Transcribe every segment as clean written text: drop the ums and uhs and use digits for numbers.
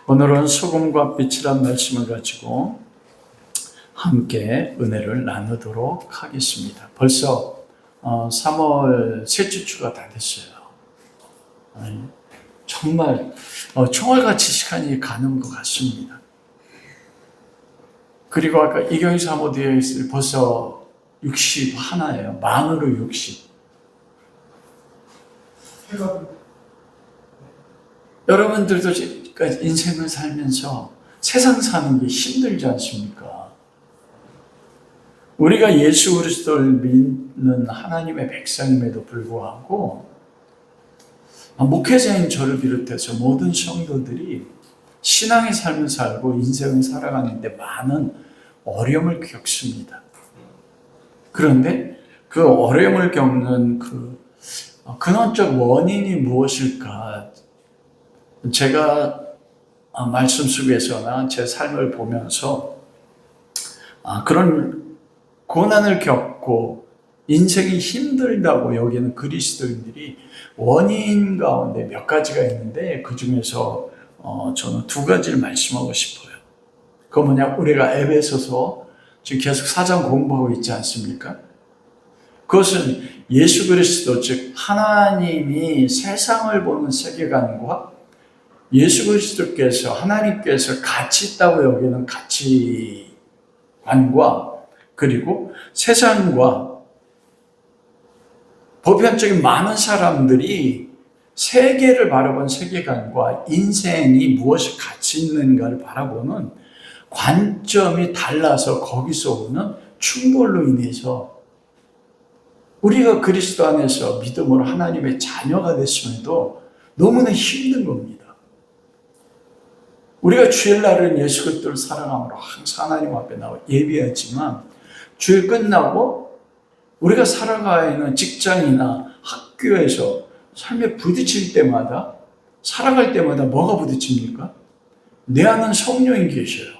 오늘은 소금과 빛이란 말씀을 가지고 함께 은혜를 나누도록 하겠습니다. 벌써 3월 셋째 주가 다 됐어요. 정말 총알같이 시간이 가는 것 같습니다. 그리고 아까 이경희 사모되어 있을 벌써 61예요. 만으로 60. 여러분들도 인생을 살면서 세상 사는 게 힘들지 않습니까? 우리가 예수 그리스도를 믿는 하나님의 백성임에도 불구하고 목회자인 저를 비롯해서 모든 성도들이 신앙의 삶을 살고 인생을 살아가는데 많은 어려움을 겪습니다. 그런데 그 어려움을 겪는 그 근원적 원인이 무엇일까? 제가 말씀 속에서나 제 삶을 보면서 그런 고난을 겪고 인생이 힘들다고 여기는 그리스도인들이 원인 가운데 몇 가지가 있는데 그 중에서 저는 두 가지를 말씀하고 싶어요. 그거 뭐냐? 우리가 에베소서 지금 계속 4장 공부하고 있지 않습니까? 그것은 예수 그리스도 즉 하나님이 세상을 보는 세계관과 예수 그리스도께서 하나님께서 가치 있다고 여기는 가치관과 그리고 세상과 보편적인 많은 사람들이 세계를 바라본 세계관과 인생이 무엇이 가치 있는가를 바라보는 관점이 달라서 거기서 오는 충돌로 인해서 우리가 그리스도 안에서 믿음으로 하나님의 자녀가 됐음에도 너무나 힘든 겁니다. 우리가 주일날은 예수 그리스도를 사랑함으로 항상 하나님 앞에 나와 예배하지만 주일 끝나고 우리가 살아가야 하는 직장이나 학교에서 삶에 부딪힐 때마다 살아갈 때마다 뭐가 부딪힙니까? 내 안은 성령이 계셔요.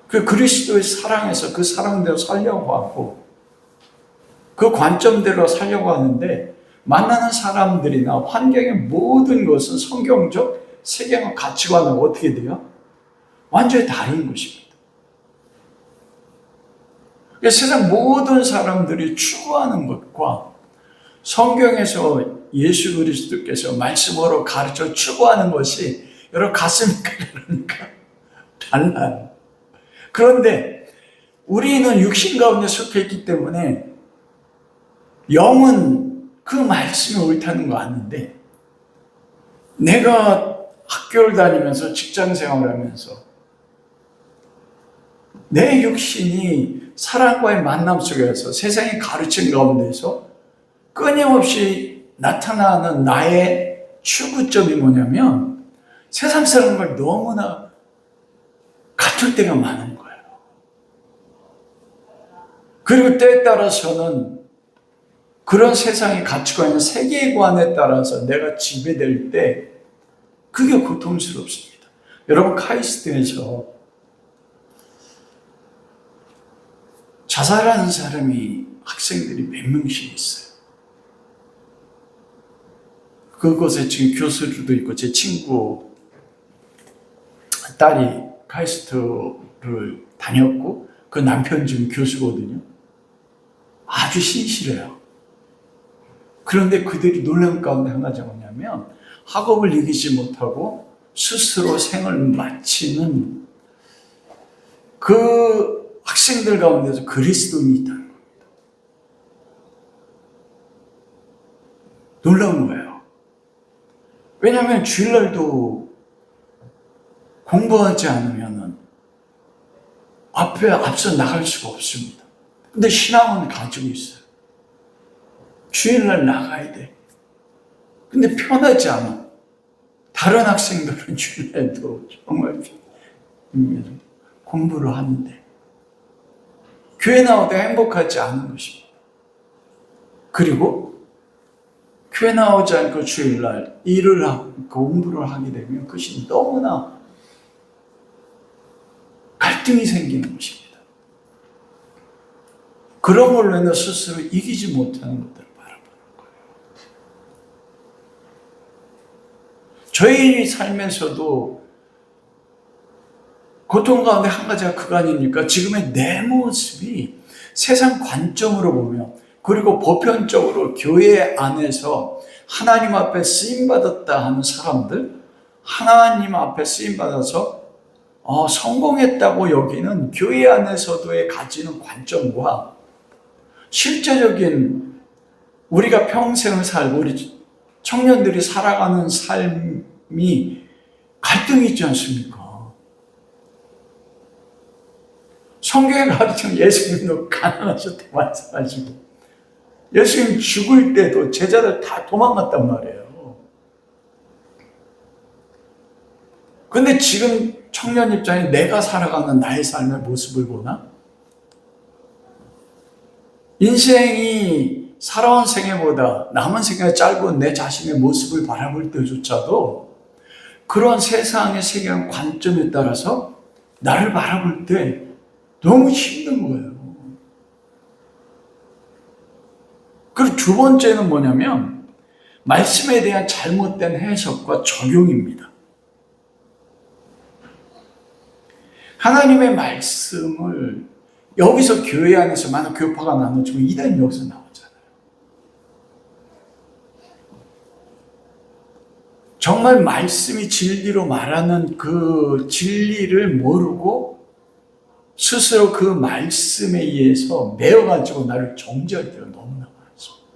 그 그리스도의 사랑에서 그 사랑대로 살려고 하고 그 관점대로 살려고 하는데 만나는 사람들이나 환경의 모든 것은 성경적 세계관 가치관은 어떻게 돼요? 완전히 다른 것입니다. 세상 모든 사람들이 추구하는 것과 성경에서 예수 그리스도께서 말씀으로 가르쳐 추구하는 것이 여러분 같습니까? 그러니까 달라요. 그런데 우리는 육신 가운데 속해 있기 때문에 영은 그 말씀이 옳다는 거 아는데 내가 학교를 다니면서 직장 생활을 하면서 내 육신이 사람과의 만남 속에서 세상의 가르침 가운데서 끊임없이 나타나는 나의 추구점이 뭐냐면 세상 사람과 너무나 같을 때가 많은 거예요. 그리고 때에 따라서는 그런 세상의 가치관이나 세계관에 따라서 내가 지배될 때 그게 고통스럽습니다. 여러분 카이스트에서 자살하는 사람이 학생들이 몇 명씩 있어요. 그곳에 지금 교수들도 있고 제 친구 딸이 카이스트를 다녔고 그 남편 지금 교수거든요. 아주 신실해요. 그런데 그들이 놀라운 가운데 한 가지가 뭐냐면 학업을 이기지 못하고 스스로 생을 마치는 그 학생들 가운데서 그리스도인이 있다는 겁니다. 놀라운 거예요. 왜냐하면 주일날도 공부하지 않으면 앞서 나갈 수가 없습니다. 근데 신앙은 가지고 있어요. 주일날 나가야 돼. 근데 편하지 않아. 다른 학생들은 주일날도 정말 공부를 하는데 교회 나올 때 행복하지 않은 것입니다. 그리고 교회 나오지 않고 주일날 일을 하고 공부를 하게 되면 그것이 너무나 갈등이 생기는 것입니다. 그런 걸로 인해 스스로 이기지 못하는 것들을 바라보는 거예요. 저희 삶에서도 고통 가운데 한 가지가 그거 아닙니까? 지금의 내 모습이 세상 관점으로 보면, 그리고 보편적으로 교회 안에서 하나님 앞에 쓰임받았다 하는 사람들, 하나님 앞에 쓰임받아서 성공했다고 여기는 교회 안에서도의 가지는 관점과 실제적인 우리가 평생을 살고 우리 청년들이 살아가는 삶이 갈등이 있지 않습니까? 성경에 가르치는 예수님도 가난하셨다고 말씀하시고, 예수님 죽을 때도 제자들 다 도망갔단 말이에요. 근데 지금 청년 입장에 내가 살아가는 나의 삶의 모습을 보나? 인생이 살아온 생애보다 남은 생애가 짧은 내 자신의 모습을 바라볼 때조차도 그런 세상의 세계관 관점에 따라서 나를 바라볼 때 너무 힘든 거예요. 그리고 두 번째는 뭐냐면 말씀에 대한 잘못된 해석과 적용입니다. 하나님의 말씀을 여기서 교회 안에서 많은 교파가 나누지만 이단이 여기서 나오잖아요. 정말 말씀이 진리로 말하는 그 진리를 모르고 스스로 그 말씀에 의해서 매어가지고 나를 정죄할 때가 너무나 많습니다.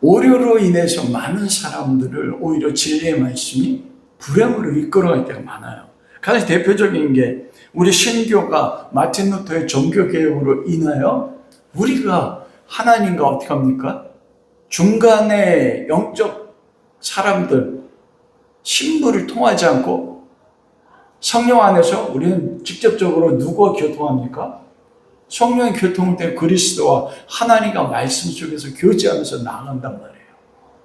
오류로 인해서 많은 사람들을 오히려 진리의 말씀이 불행으로 이끌어갈 때가 많아요. 가장 대표적인 게 우리 신교가 마틴 루터의 종교개혁으로 인하여 우리가 하나님과 어떻게 합니까? 중간에 영적 사람들, 신부를 통하지 않고 성령 안에서 우리는 직접적으로 누구와 교통합니까? 성령의 교통을 때 그리스도와 하나님과 말씀 속에서 교제하면서 나아간단 말이에요.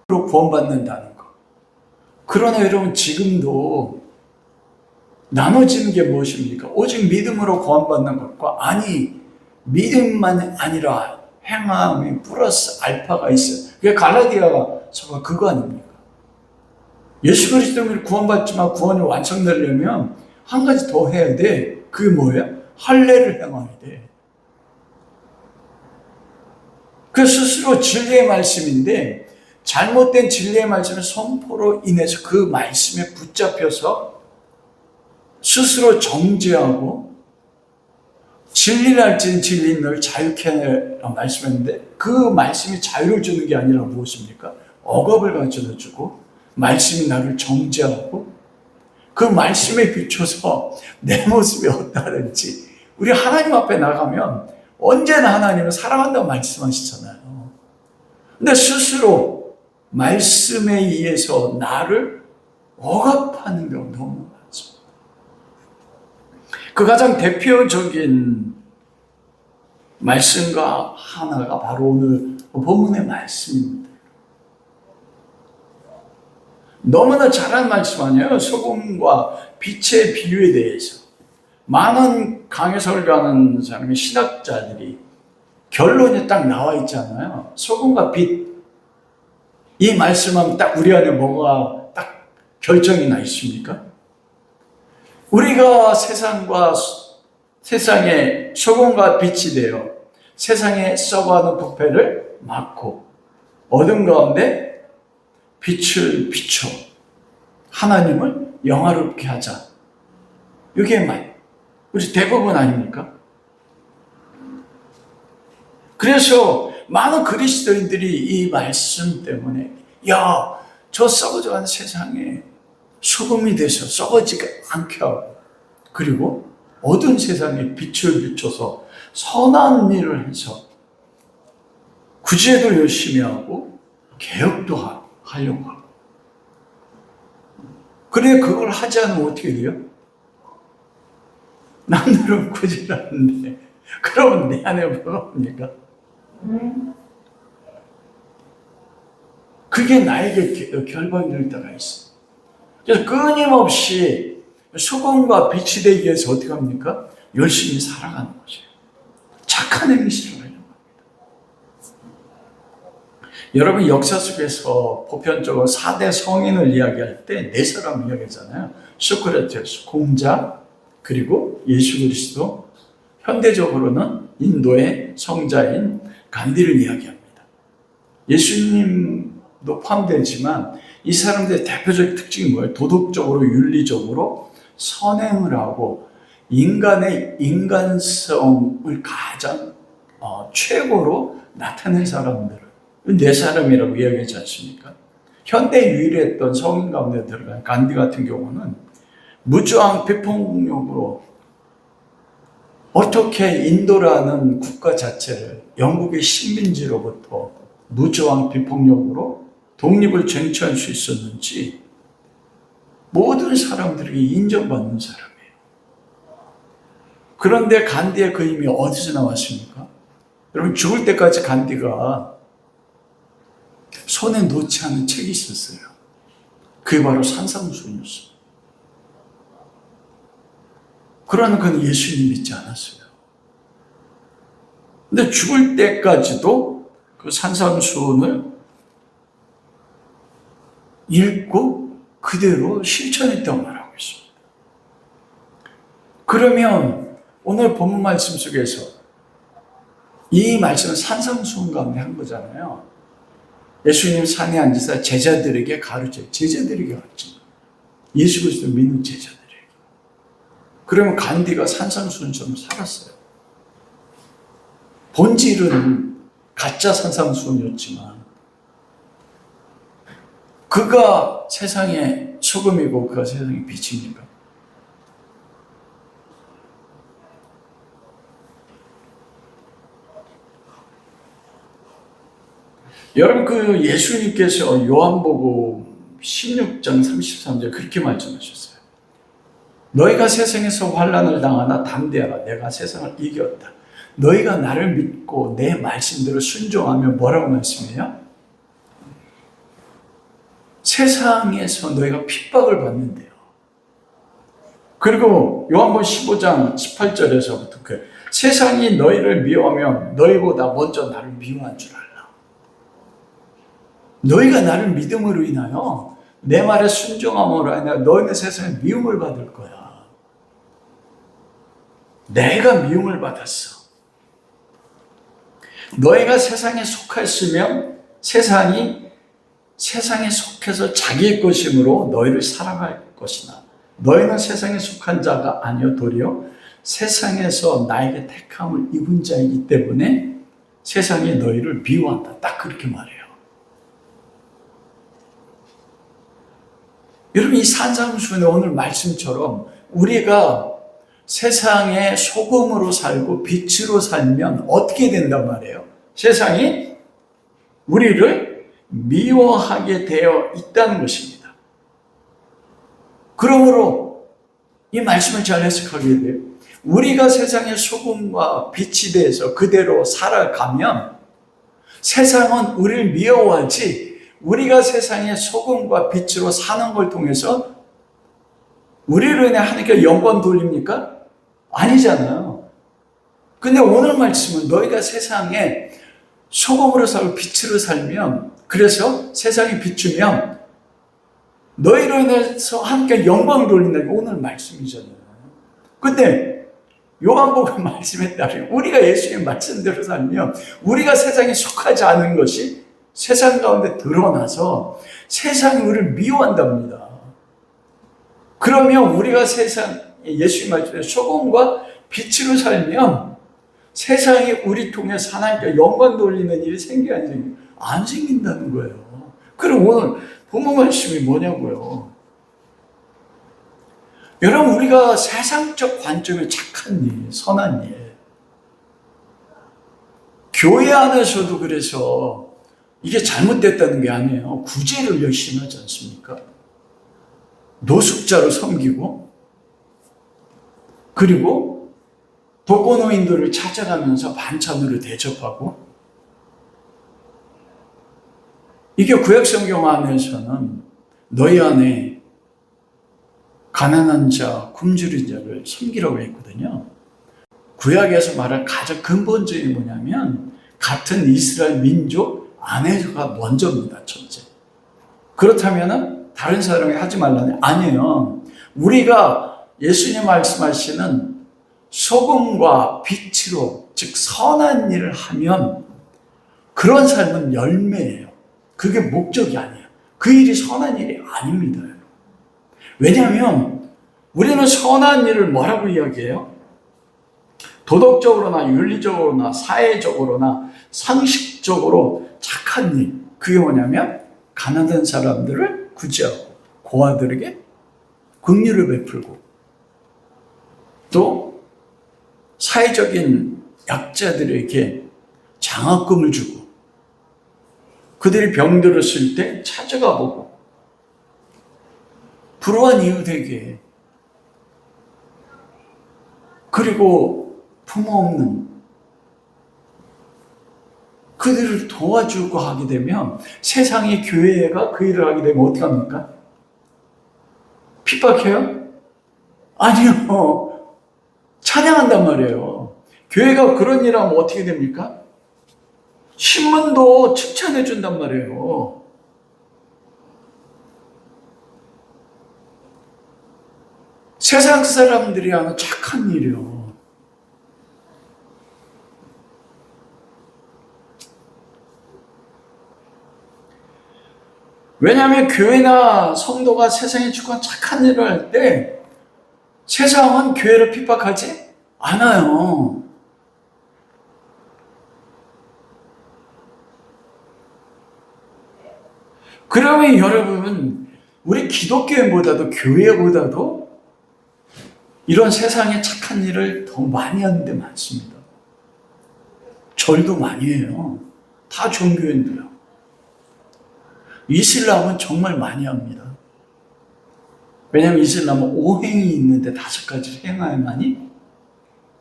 그리고 구원받는다는 거. 그러나 여러분 지금도 나눠지는 게 무엇입니까? 오직 믿음으로 구원받는 것과 믿음만 아니라 행함이 플러스 알파가 있어요. 그게 갈라디아서가 그거 아닙니까? 예수 그리스도를 구원받지만 구원이 완성되려면 한 가지 더 해야 돼. 그게 뭐예요? 할례를 행해야 돼. 그 스스로 진리의 말씀인데 잘못된 진리의 말씀의 선포로 인해서 그 말씀에 붙잡혀서 스스로 정죄하고 진리를 알지는 진리는 널 자유케 하라 말씀했는데 그 말씀이 자유를 주는 게 아니라 무엇입니까? 억압을 가져다 주고 말씀이 나를 정죄하고 그 말씀에 비춰서 내 모습이 어떠하든지 우리 하나님 앞에 나가면 언제나 하나님은 사랑한다고 말씀하시잖아요. 근데 스스로 말씀에 의해서 나를 억압하는 경우 너무 많습니다. 그 가장 대표적인 말씀과 하나가 바로 오늘 본문의 말씀입니다. 너무나 잘한 말씀 아니에요? 소금과 빛의 비유에 대해서. 많은 강해 설교하는 사람이 신학자들이 결론이 딱 나와 있잖아요. 소금과 빛. 이 말씀하면 딱 우리 안에 뭐가 딱 결정이 나 있습니까? 우리가 세상에 소금과 빛이 되어 세상에 썩어가는 부패를 막고 어둠 가운데 빛을 비춰 하나님을 영화롭게 하자. 이게 우리 대부분 아닙니까? 그래서 많은 그리스도인들이 이 말씀 때문에 저 썩어져가는 세상에 소금이 돼서 썩어지지 않게 하고 그리고 어두운 세상에 빛을 비춰서 선한 일을 해서 구제도 열심히 하고 개혁도 하려고 하고 그래 그걸 하지 않으면 어떻게 돼요? 남들은 구제하는데 그러면 내 안에 뭐가 옵니까? 그게 나에게 결박이 될 때가 있어. 그래서 끊임없이 소금과 빛이 되기 위해서 어떻게 합니까? 열심히 살아가는 거죠. 착한 행실을 하려고 합니다. 여러분 역사 속에서 보편적으로 4대 성인을 이야기할 때 네 사람을 이야기하잖아요. 소크라테스, 공자, 그리고 예수 그리스도, 현대적으로는 인도의 성자인 간디를 이야기합니다. 예수님도 포함되지만 이 사람들의 대표적 특징이 뭐예요? 도덕적으로, 윤리적으로 선행을 하고 인간의 인간성을 가장 최고로 나타낸 사람들을 네 사람이라고 이야기하지 않습니까? 현대 유일했던 성인 가운데 들어간 간디 같은 경우는 무저항 비폭력으로 어떻게 인도라는 국가 자체를 영국의 식민지로부터 무저항 비폭력으로 독립을 쟁취할 수 있었는지 모든 사람들에게 인정받는 사람이에요. 그런데 간디의 그 힘이 어디서 나왔습니까? 여러분 죽을 때까지 간디가 손에 놓지 않은 책이 있었어요. 그게 바로 산상수훈이었어요. 그러나 그는 예수님 믿지 않았어요. 근데 죽을 때까지도 그 산상수훈을 읽고 그대로 실천했다고 말하고 있습니다. 그러면 오늘 본문 말씀 속에서 이 말씀은 산상수훈 가운데 한 거잖아요. 예수님 산에 앉으사 제자들에게 가르쳐요. 제자들에게 가르쳐요. 예수 그리스도 믿는 제자들에게. 그러면 간디가 산상수훈처럼 살았어요. 본질은 가짜 산상수훈이었지만 그가 세상의 소금이고 그가 세상의 빛입니까? 여러분 그 예수님께서 요한복음 16장 33절 그렇게 말씀하셨어요. 너희가 세상에서 환난을 당하나 담대하라. 내가 세상을 이겼다. 너희가 나를 믿고 내 말씀대로 순종하면 뭐라고 말씀해요? 세상에서 너희가 핍박을 받는데요. 그리고 요한복음 15장 18절에서부터 세상이 너희를 미워하면 너희보다 먼저 나를 미워한 줄 알라. 너희가 나를 믿음으로 인하여 내 말에 순종함으로 인하여 너희는 세상에 미움을 받을 거야. 내가 미움을 받았어. 너희가 세상에 속했으면 세상에 속해서 자기의 것이므로 너희를 사랑할 것이나 너희는 세상에 속한 자가 아니요 도리어 세상에서 나에게 택함을 입은 자이기 때문에 세상이 너희를 미워한다. 딱 그렇게 말해요. 여러분 이 산상수훈의 오늘 말씀처럼 우리가 세상에 소금으로 살고 빛으로 살면 어떻게 된단 말이에요? 세상이 우리를 미워하게 되어 있다는 것입니다. 그러므로 이 말씀을 잘 해석하게 돼요. 우리가 세상의 소금과 빛이 돼서 그대로 살아가면 세상은 우리를 미워하지 우리가 세상의 소금과 빛으로 사는 걸 통해서 우리로 인해 하나님께 영광 돌립니까? 아니잖아요. 근데 오늘 말씀은 너희가 세상에 소금으로 살고 빛으로 살면 그래서 세상이 비추면 너희로 인해서 하나님께 영광 돌린다는 게 오늘 말씀이잖아요. 근데 요한복음 말씀에 따르면 우리가 예수의 말씀대로 살면 우리가 세상에 속하지 않은 것이 세상 가운데 드러나서 세상이 우리를 미워한답니다. 그러면 우리가 예수의 말씀에 소금과 빛으로 살면 세상이 우리 통해서 하나님께 영광 돌리는 일이 생기지 안 생긴다는 거예요. 그럼 오늘 본문 말씀이 뭐냐고요? 여러분 우리가 세상적 관점의 착한 일, 선한 일 교회 안에서도 그래서 이게 잘못됐다는 게 아니에요. 구제를 열심히 하지 않습니까? 노숙자로 섬기고 그리고 독거노인들을 찾아가면서 반찬으로 대접하고 이게 구약성경 안에서는 너희 안에 가난한 자, 굶주린 자를 섬기라고 했거든요. 구약에서 말할 가장 근본적인 뭐냐면 같은 이스라엘 민족 아내가 먼저입니다. 첫째. 그렇다면 다른 사람이 하지 말라는 아니에요. 우리가 예수님 말씀하시는 소금과 빛으로 즉 선한 일을 하면 그런 삶은 열매예요. 그게 목적이 아니에요. 그 일이 선한 일이 아닙니다. 왜냐하면 우리는 선한 일을 뭐라고 이야기해요? 도덕적으로나 윤리적으로나 사회적으로나 상식적으로 착한 일. 그게 뭐냐면 가난한 사람들을 구제하고 고아들에게 긍휼을 베풀고 또 사회적인 약자들에게 장학금을 주고 그들이 병들었을 때 찾아가 보고 불우한 이웃에게 그리고 부모 없는 그들을 도와주고 하게 되면 세상의 교회가 그 일을 하게 되면 어떻게 합니까? 핍박해요? 아니요. 찬양한단 말이에요. 교회가 그런 일 하면 어떻게 됩니까? 신문도 칭찬해 준단 말이에요. 세상 사람들이 하는 착한 일이요. 왜냐하면 교회나 성도가 세상에 추구한 착한 일을 할 때 세상은 교회를 핍박하지 않아요. 그러면 여러분, 우리 기독교인보다도 교회보다도 이런 세상에 착한 일을 더 많이 하는 데 많습니다. 절도 많이 해요. 다 종교인도요. 이슬람은 정말 많이 합니다. 왜냐하면 이슬람은 5행이 있는데 5가지를 행해야만이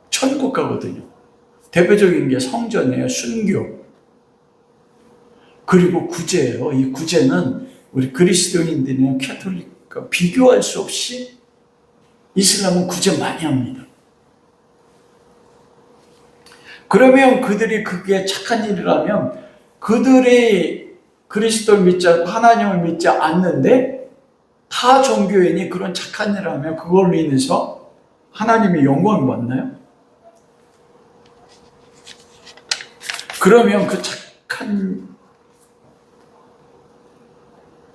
천국 가거든요. 대표적인 게 성전이에요. 순교. 그리고 구제예요. 이 구제는 우리 그리스도인들이나 캐톨릭과 비교할 수 없이 이슬람은 구제 많이 합니다. 그러면 그들이 그게 착한 일을 하면 그들이 그리스도를 믿지 않고 하나님을 믿지 않는데 타 종교인이 그런 착한 일을 하면 그걸로 인해서 하나님의 영광을 받나요? 그러면 그 착한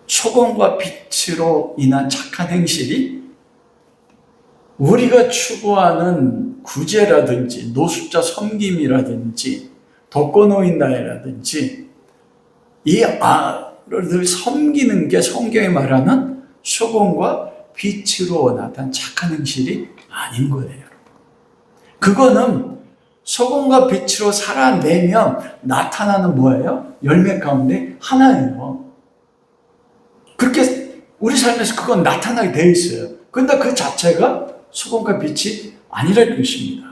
소금과 빛으로 인한 착한 행실이 우리가 추구하는 구제라든지 노숙자 섬김이라든지 독거노인단이라든지 이 아를 섬기는 게 성경이 말하는 소금과 빛으로 나타난 착한 행실이 아닌 거예요. 그거는 소금과 빛으로 살아내면 나타나는 뭐예요? 열매 가운데 하나예요. 그렇게 우리 삶에서 그건 나타나게 되어 있어요. 그런데 그 자체가 소금과 빛이 아니라는 것입니다.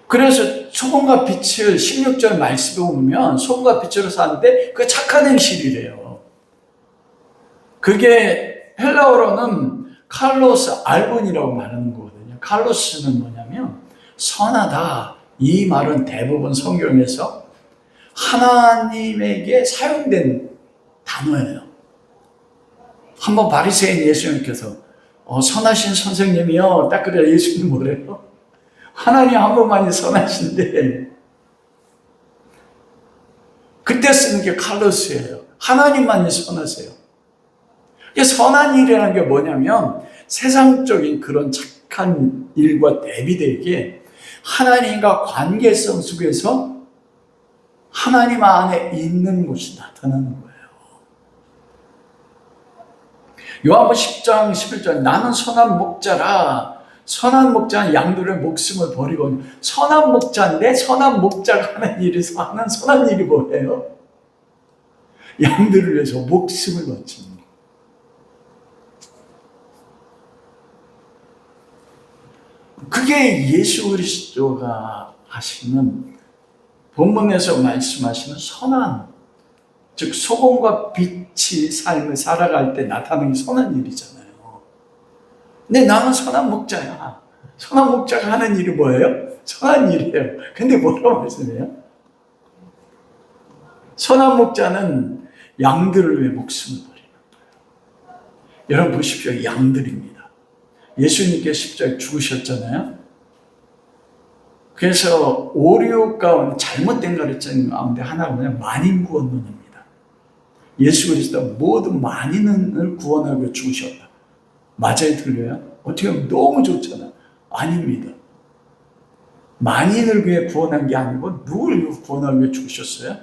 그래서 소금과 빛을 16절 말씀에 보면 소금과 빛으로 사는데 그 착한 행실이래요. 그게 헬라어로는 칼로스 알본이라고 말하는 거거든요. 칼로스는 뭐냐면 선하다. 이 말은 대부분 성경에서 하나님에게 사용된 단어예요. 한번 바리새인 예수님께서 선하신 선생님이요. 딱 그래 예수님 뭐래요? 하나님 한 분만이 선하신데 그때 쓰는 게 칼로스예요. 하나님만이 선하세요. 선한 일이라는 게 뭐냐면 세상적인 그런 착한 일과 대비되게 하나님과 관계성 속에서 하나님 안에 있는 것이 나타나는 거예요. 요한복음 10장 11절 나는 선한 목자라. 선한 목자는 양들의 목숨을 버리거든요. 선한 목자인데 선한 목자가 하는 일에서 하는 선한 일이 뭐예요? 양들을 위해서 목숨을 바치는 거예요. 그게 예수 그리스도가 하시는 본문에서 말씀하시는 선한 즉 소금과 빛이 삶을 살아갈 때 나타나는 게 선한 일이잖아요. 근데 나는 선한 목자야. 선한 목자가 하는 일이 뭐예요? 선한 일이에요. 근데 뭐라고 말씀해요? 선한 목자는 양들을 위해 목숨을 버리는 거예요. 여러분 보십시오. 양들입니다. 예수님께 십자가에 죽으셨잖아요. 그래서 오류 가운데 잘못된 가르침 가운데 하나가 뭐냐면 만인구원론입니다. 예수 그리스도 모든 만인을 구원하기 위해 죽으셨다. 맞아요? 틀려요? 어떻게 보면 너무 좋잖아. 아닙니다. 만인을 위해 구원한 게 아니고 누굴 구원하기 위해 죽으셨어요?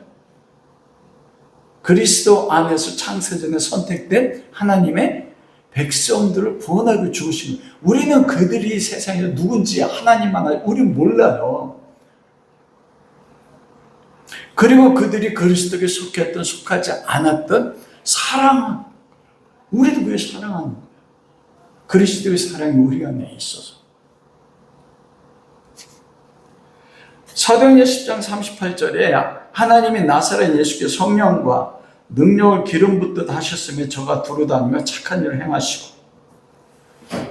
그리스도 안에서 창세전에 선택된 하나님의 백성들을 구원하기 위해 죽으신 거예요. 우리는 그들이 세상에서 누군지 하나님만 알고 우리는 몰라요. 그리고 그들이 그리스도께 속했던 속하지 않았던 사랑한, 우리도 왜 사랑하는 거예요? 그리스도의 사랑이 우리 안에 있어서. 사도행전 10장 38절에 하나님이 나사렛 예수께 성령과 능력을 기름 붓듯 하셨으며 저가 두루다니며 착한 일을 행하시고,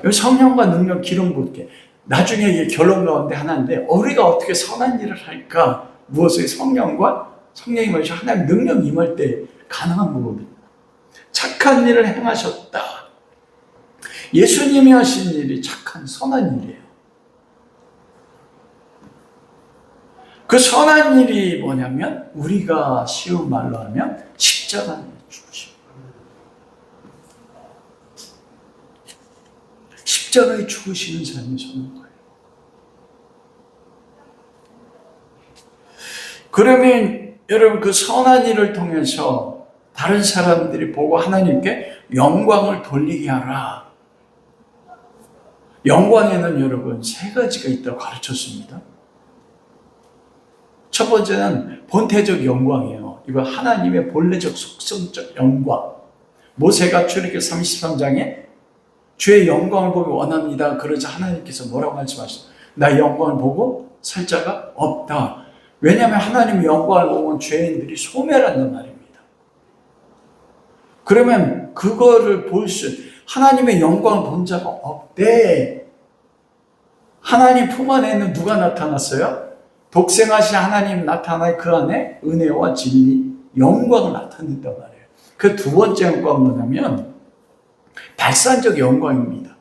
여기 성령과 능력 기름 붓게, 나중에 이게 결론 가운데 하나인데 우리가 어떻게 선한 일을 할까? 무엇을 성령과 성령이 뭐죠? 하나님 능력 임할 때 가능한 거거든요. 착한 일을 행하셨다. 예수님이 하신 일이 착한 선한 일이에요. 그 선한 일이 뭐냐면 우리가 쉬운 말로 하면 십자가에 죽으신 거예요. 십자가에 죽으시는 삶이 선한 거예요. 그러면 여러분 그 선한 일을 통해서 다른 사람들이 보고 하나님께 영광을 돌리게 하라. 영광에는 여러분 세 가지가 있다고 가르쳤습니다. 첫 번째는 본태적 영광이에요. 이거 하나님의 본래적 속성적 영광. 모세가 출애굽기 33장에 주의 영광을 보기 원합니다. 그러자 하나님께서 뭐라고 말씀하셨어요? 나 영광을 보고 살 자가 없다. 왜냐하면 하나님의 영광을 보면 죄인들이 소멸한단 말입니다. 그러면 그거를 볼 하나님의 영광을 본 자가 없대. 하나님 품 안에는 누가 나타났어요? 독생하신 하나님 나타나 그 안에 은혜와 진리, 영광을 나타낸단 말이에요. 그 두 번째 영광은 뭐냐면 발산적 영광입니다.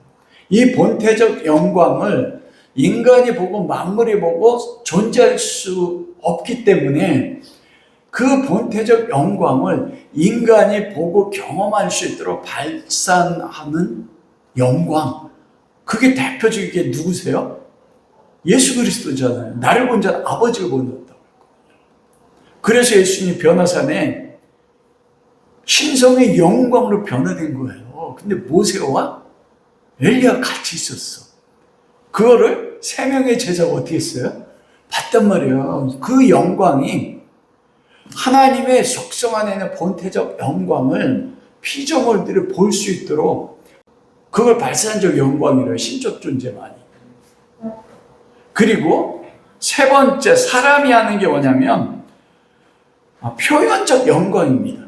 이 본태적 영광을 인간이 보고 만물이 보고 존재할 수 없기 때문에 그 본태적 영광을 인간이 보고 경험할 수 있도록 발산하는 영광. 그게 대표적인 게 누구세요? 예수 그리스도잖아요. 나를 본 자는 아버지를 본다고. 그래서 예수님이 변화산에 신성의 영광으로 변화된 거예요. 근데 모세와 엘리야가 같이 있었어. 그거를 세 명의 제자가 어떻게 했어요? 봤단 말이에요. 그 영광이 하나님의 속성 안에 있는 본태적 영광을 피조물들이 볼 수 있도록 그걸 발산적 영광이래요. 신적 존재만이. 그리고 세 번째 사람이 하는 게 뭐냐면 표현적 영광입니다.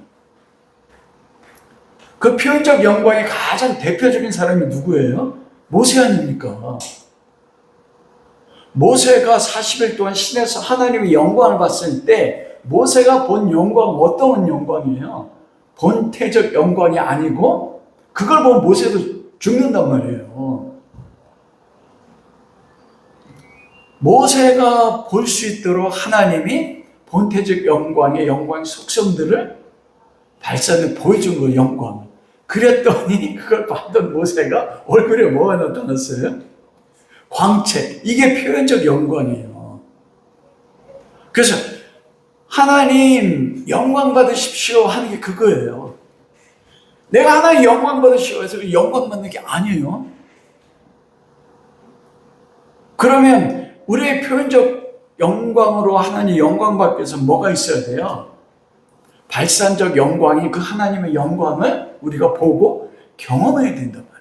그 표현적 영광의 가장 대표적인 사람이 누구예요? 모세 아닙니까? 모세가 40일 동안 신에서 하나님의 영광을 봤을 때 모세가 본 영광은 어떤 영광이에요? 본태적 영광이 아니고 그걸 보면 모세도 죽는단 말이에요. 모세가 볼 수 있도록 하나님이 본태적 영광의 속성들을 발산해 보여준 거예요. 영광을. 그랬더니 그걸 봤던 모세가 얼굴에 뭐가 나타났어요? 광채. 이게 표현적 영광이에요. 그래서 하나님 영광 받으십시오 하는 게 그거예요. 내가 하나님 영광 받으시오 해서 영광 받는 게 아니에요. 그러면 우리의 표현적 영광으로 하나님 영광 받기 위해서 뭐가 있어야 돼요? 발산적 영광이 그 하나님의 영광을 우리가 보고 경험해야 된단 말입니다.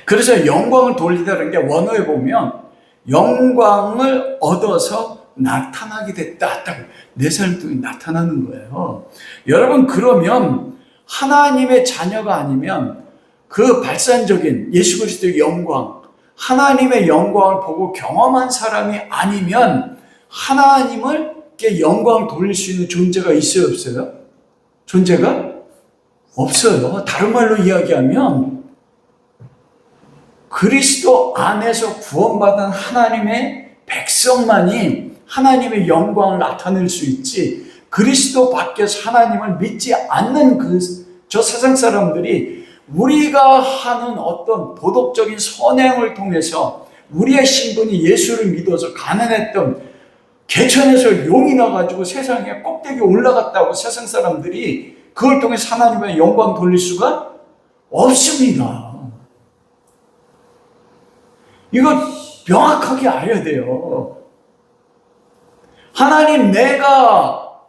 그래서 영광을 돌리다는 게 원어에 보면 영광을 얻어서 나타나게 됐다. 딱 내 삶 속에 나타나는 거예요. 여러분 그러면 하나님의 자녀가 아니면 그 발산적인 예수 그리스도의 영광, 하나님의 영광을 보고 경험한 사람이 아니면 하나님께 영광을 돌릴 수 있는 존재가 있어요, 없어요? 존재가 없어요. 다른 말로 이야기하면 그리스도 안에서 구원받은 하나님의 백성만이 하나님의 영광을 나타낼 수 있지, 그리스도 밖에서 하나님을 믿지 않는 저 세상 사람들이 우리가 하는 어떤 도덕적인 선행을 통해서 우리의 신분이 예수를 믿어서 가난했던 개천에서 용이 나가지고 세상에 꼭대기에 올라갔다고 세상 사람들이 그걸 통해서 하나님의 영광 돌릴 수가 없습니다. 이거 명확하게 알아야 돼요. 내가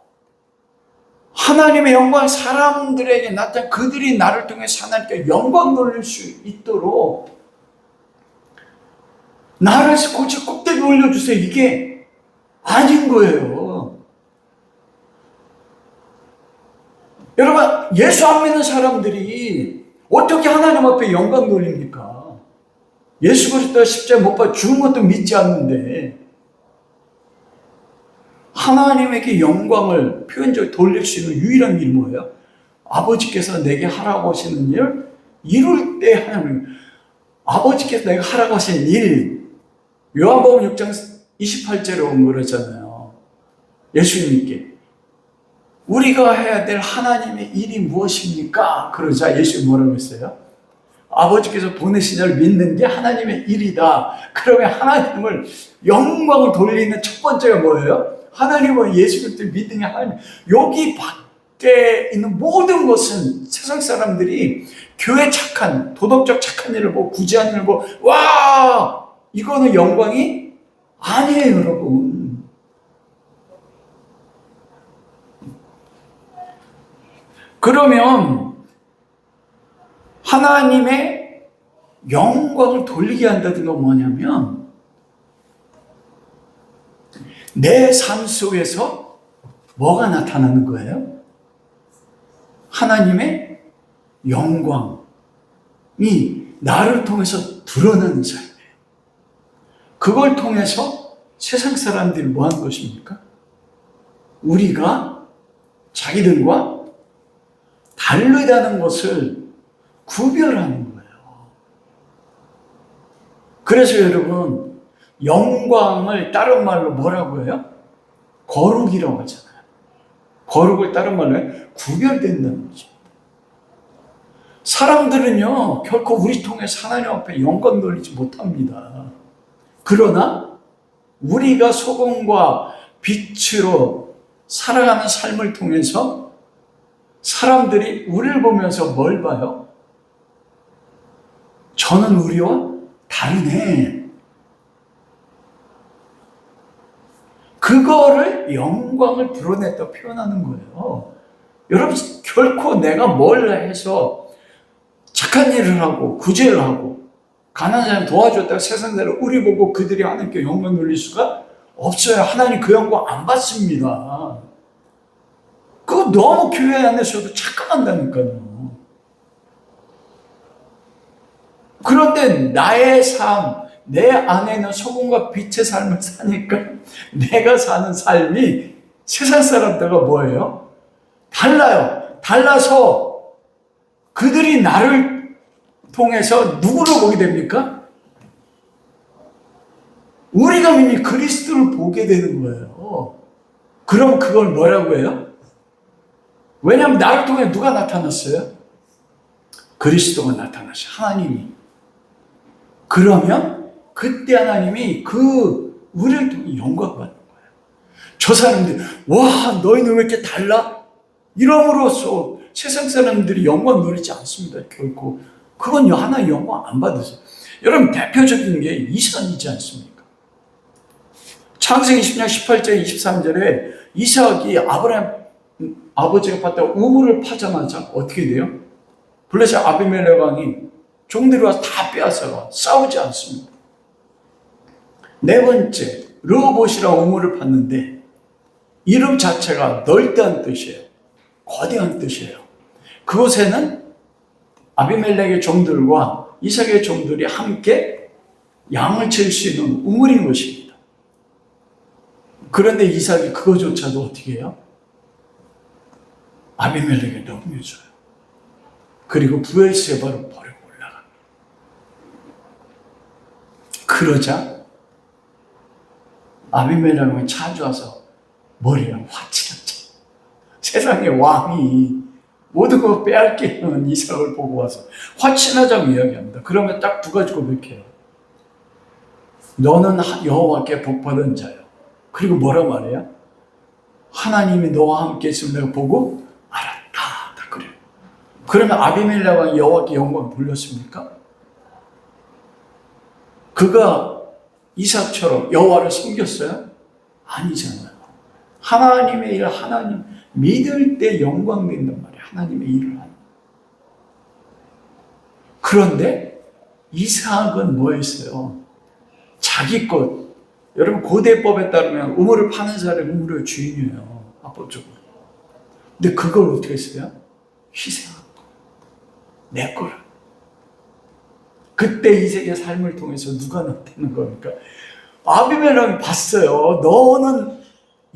하나님의 영광 사람들에게 나타나 그들이 나를 통해서 하나님께 영광 돌릴 수 있도록 나를 고치 꼭대기 올려주세요. 이게 아닌 거예요. 여러분, 예수 안 믿는 사람들이 어떻게 하나님 앞에 영광 돌립니까? 예수 그리스도 십자가에 못 박혀 죽은 것도 믿지 않는데 하나님에게 영광을 표현적으로 돌릴 수 있는 유일한 일이 뭐예요? 아버지께서 내게 하라고 하시는 일을 이룰 때 하나님, 아버지께서 내가 하라고 하시는 일, 요한복음 6장 28절에 온 그러잖아요. 예수님께 우리가 해야 될 하나님의 일이 무엇입니까? 그러자 예수님 뭐라고 했어요? 아버지께서 보내신 자를 믿는 게 하나님의 일이다. 그러면 하나님을 영광을 돌리는 첫 번째가 뭐예요? 하나님을 예수 그리스도를 믿는 게 하나님. 여기 밖에 있는 모든 것은 세상 사람들이 교회 착한, 도덕적 착한 일을 보고 구제하는 일을 보고 와! 이거는 영광이 아니에요, 여러분. 그러면 하나님의 영광을 돌리게 한다는 건 뭐냐면 내 삶 속에서 뭐가 나타나는 거예요? 하나님의 영광이 나를 통해서 드러나는 삶이에요. 그걸 통해서 세상 사람들이 뭐 하는 것입니까? 우리가 자기들과 다르다는 것을 구별하는 거예요. 그래서 여러분, 영광을 다른 말로 뭐라고 해요? 거룩이라고 하잖아요. 거룩을 다른 말로 해요? 구별된다는 거죠. 사람들은요, 결코 우리 통해서 하나님 앞에 영광 돌리지 못합니다. 그러나 우리가 소금과 빛으로 살아가는 삶을 통해서 사람들이 우리를 보면서 뭘 봐요? 저는 우리와 다르네. 그거를 영광을 드러냈다 표현하는 거예요. 여러분, 결코 내가 뭘 해서 착한 일을 하고 구제를 하고 가난한 사람 도와줬다가 세상 사람을 우리 보고 그들이 하나님께 영광 돌릴 수가 없어요. 하나님 그 영광 안 받습니다. 그거 너무 교회 안에서도 착각한다니까요. 그런데 나의 삶, 내 안에는 소금과 빛의 삶을 사니까 내가 사는 삶이 세상 사람들과 뭐예요? 달라요. 달라서 그들이 나를 통해서 누구를 보게 됩니까? 우리가 믿는 그리스도를 보게 되는 거예요. 그럼 그걸 뭐라고 해요? 왜냐하면 나를 통해 누가 나타났어요? 그리스도가 나타나셔. 하나님이. 그러면 그때 하나님이 우리를 통해 영광 받는 거예요. 저 사람들, 와, 너희는 왜 이렇게 달라? 이러므로써 세상 사람들이 영광 누리지 않습니다. 결코. 그건 하나의 영광 안 받으세요. 여러분, 대표적인 게 이삭이지 않습니까? 창세기 20장 18절 23절에 이삭이 아브라함 아버지가 봤다가 우물을 파자마자 어떻게 돼요? 블레셋 아비멜렉 왕이 종들이 와서 다 빼앗아가 싸우지 않습니다. 네 번째, 르호봇이라는 우물을 팠는데 이름 자체가 넓다는 뜻이에요. 거대한 뜻이에요. 그곳에는 아비멜렉의 종들과 이삭의 종들이 함께 양을 칠 수 있는 우물인 것입니다. 그런데 이삭이 그거조차도 어떻게 해요? 아비멜렉에 넘겨줘요. 그리고 브엘세바로 버리고 올라갑니다. 그러자 아비멜렉이 찾아와서 머리랑 화치렸죠. 세상의 왕이 모든 걸 빼앗기는 이삭을 보고 와서 화친하자고 이야기합니다. 그러면 딱 두 가지 고백해요. 너는 여호와께 복받은 자요. 그리고 뭐라 말해요? 하나님이 너와 함께 있음을 내가 보고 알았다. 다 그래요. 그러면 아비멜렉은 여호와께 영광을 돌렸습니까? 그가 이삭처럼 여호와를 섬겼어요? 아니잖아요. 하나님의 일, 하나님 믿을 때 영광 된단 말이에요. 하나님의 일을 하는. 그런데 이삭은 뭐 했어요? 자기 것. 여러분 고대법에 따르면 우물을 파는 사람이 우물의 주인이에요. 합법적으로. 근데 그걸 어떻게 했어요? 희생한 거. 내 거라. 그때 이삭의 삶을 통해서 누가 나타나는 겁니까? 아비멜렉이 봤어요. 너는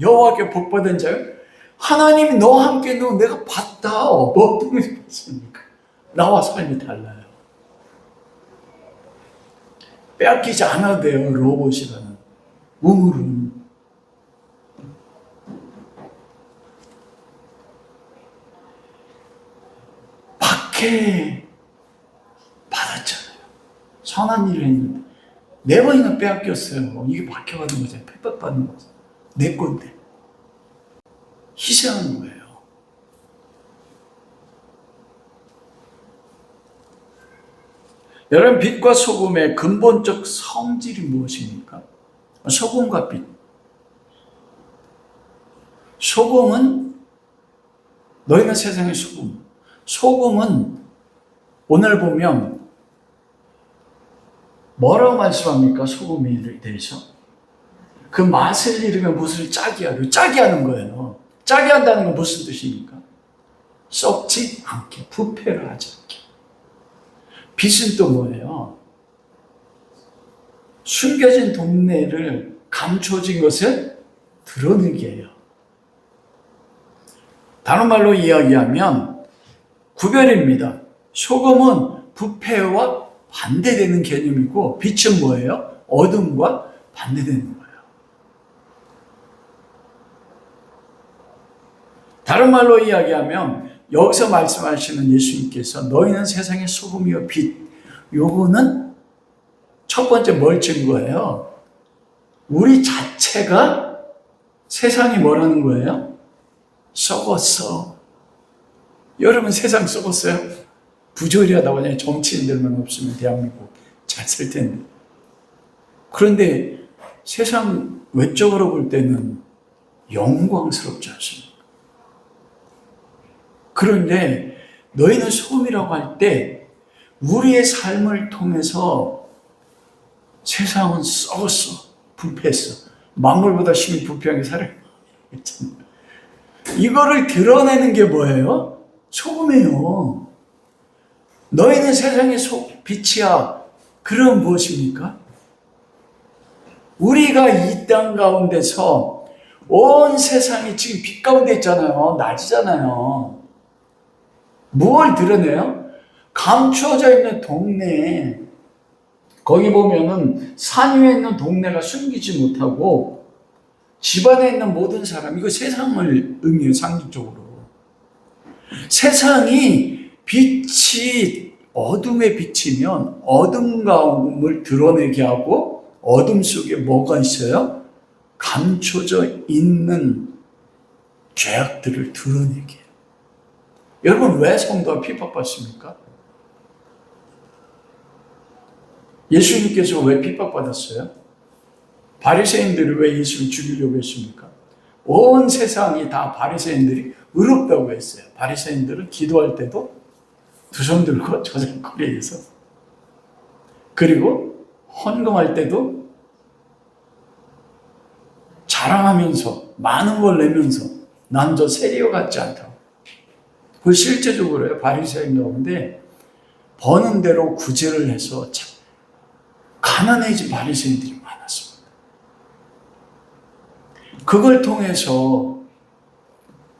여호와께 복받은 자요. 하나님이 너와 함께 있는 내가 봤다. 뭐 어떻게 봤습니까? 나와 삶이 달라요. 빼앗기지 않아도 돼요. 로봇이라는 우물은. 박해 받았잖아요. 선한 일을 했는데 4번이나 빼앗겼어요. 이게 박해받는 거잖아요. 핍박받는 거잖아요. 내 건데. 희생하는 거예요. 여러분, 빛과 소금의 근본적 성질이 무엇입니까? 소금과 빛. 소금은 너희는 세상의 소금. 소금은 오늘 보면 뭐라고 말씀합니까? 소금에 대해서. 그 맛을 잃으면 무엇을 짜게 하려. 짜게 하는 거예요. 짜게 한다는 건 무슨 뜻입니까? 썩지 않게, 부패를 하지 않게. 빛은 또 뭐예요? 숨겨진 동네를 감춰진 것을 드러내게 해요. 다른 말로 이야기하면 구별입니다. 소금은 부패와 반대되는 개념이고 빛은 뭐예요? 어둠과 반대되는 거예요. 다른 말로 이야기하면 여기서 말씀하시는 예수님께서 너희는 세상의 소금이요 빛. 요거는 첫 번째 뭘 증거해요? 우리 자체가 세상이 뭐라는 거예요? 썩었어. 여러분 세상 썩었어요? 부조리하다고 그냥 정치인들만 없으면 대한민국 잘 살 텐데. 그런데 세상 외적으로 볼 때는 영광스럽지 않습니까? 그런데 너희는 소금이라고 할 때 우리의 삶을 통해서 세상은 썩었어. 부패했어. 만물보다 심히 부패한 게 살아요. 이거를 드러내는 게 뭐예요? 소금이에요. 너희는 세상의 빛이야. 그럼 무엇입니까? 우리가 이 땅 가운데서 온 세상이 지금 빛 가운데 있잖아요. 낮이잖아요. 무엇을 드러내요? 감추어져 있는 동네에, 거기 보면은 산 위에 있는 동네가 숨기지 못하고 집안에 있는 모든 사람, 이거 세상을 의미해요. 상징적으로. 세상이 빛이 어둠에 비치면 어둠감을 드러내게 하고 어둠 속에 뭐가 있어요? 감춰져 있는 죄악들을 드러내게 해요. 여러분 왜 성도가 핍박받습니까? 예수님께서 왜 핍박받았어요? 바리새인들이 왜 예수를 죽이려고 했습니까? 온 세상이 다 바리새인들이 의롭다고 했어요. 바리새인들은 기도할 때도 두 손 들고 저작거리에서, 그리고 헌금할 때도 자랑하면서 많은 걸 내면서 난 저 세리와 같지 않다고. 그 실제적으로요. 바리새인 가운데 버는 대로 구제를 해서 가난해진 바리새인들이 많았습니다. 그걸 통해서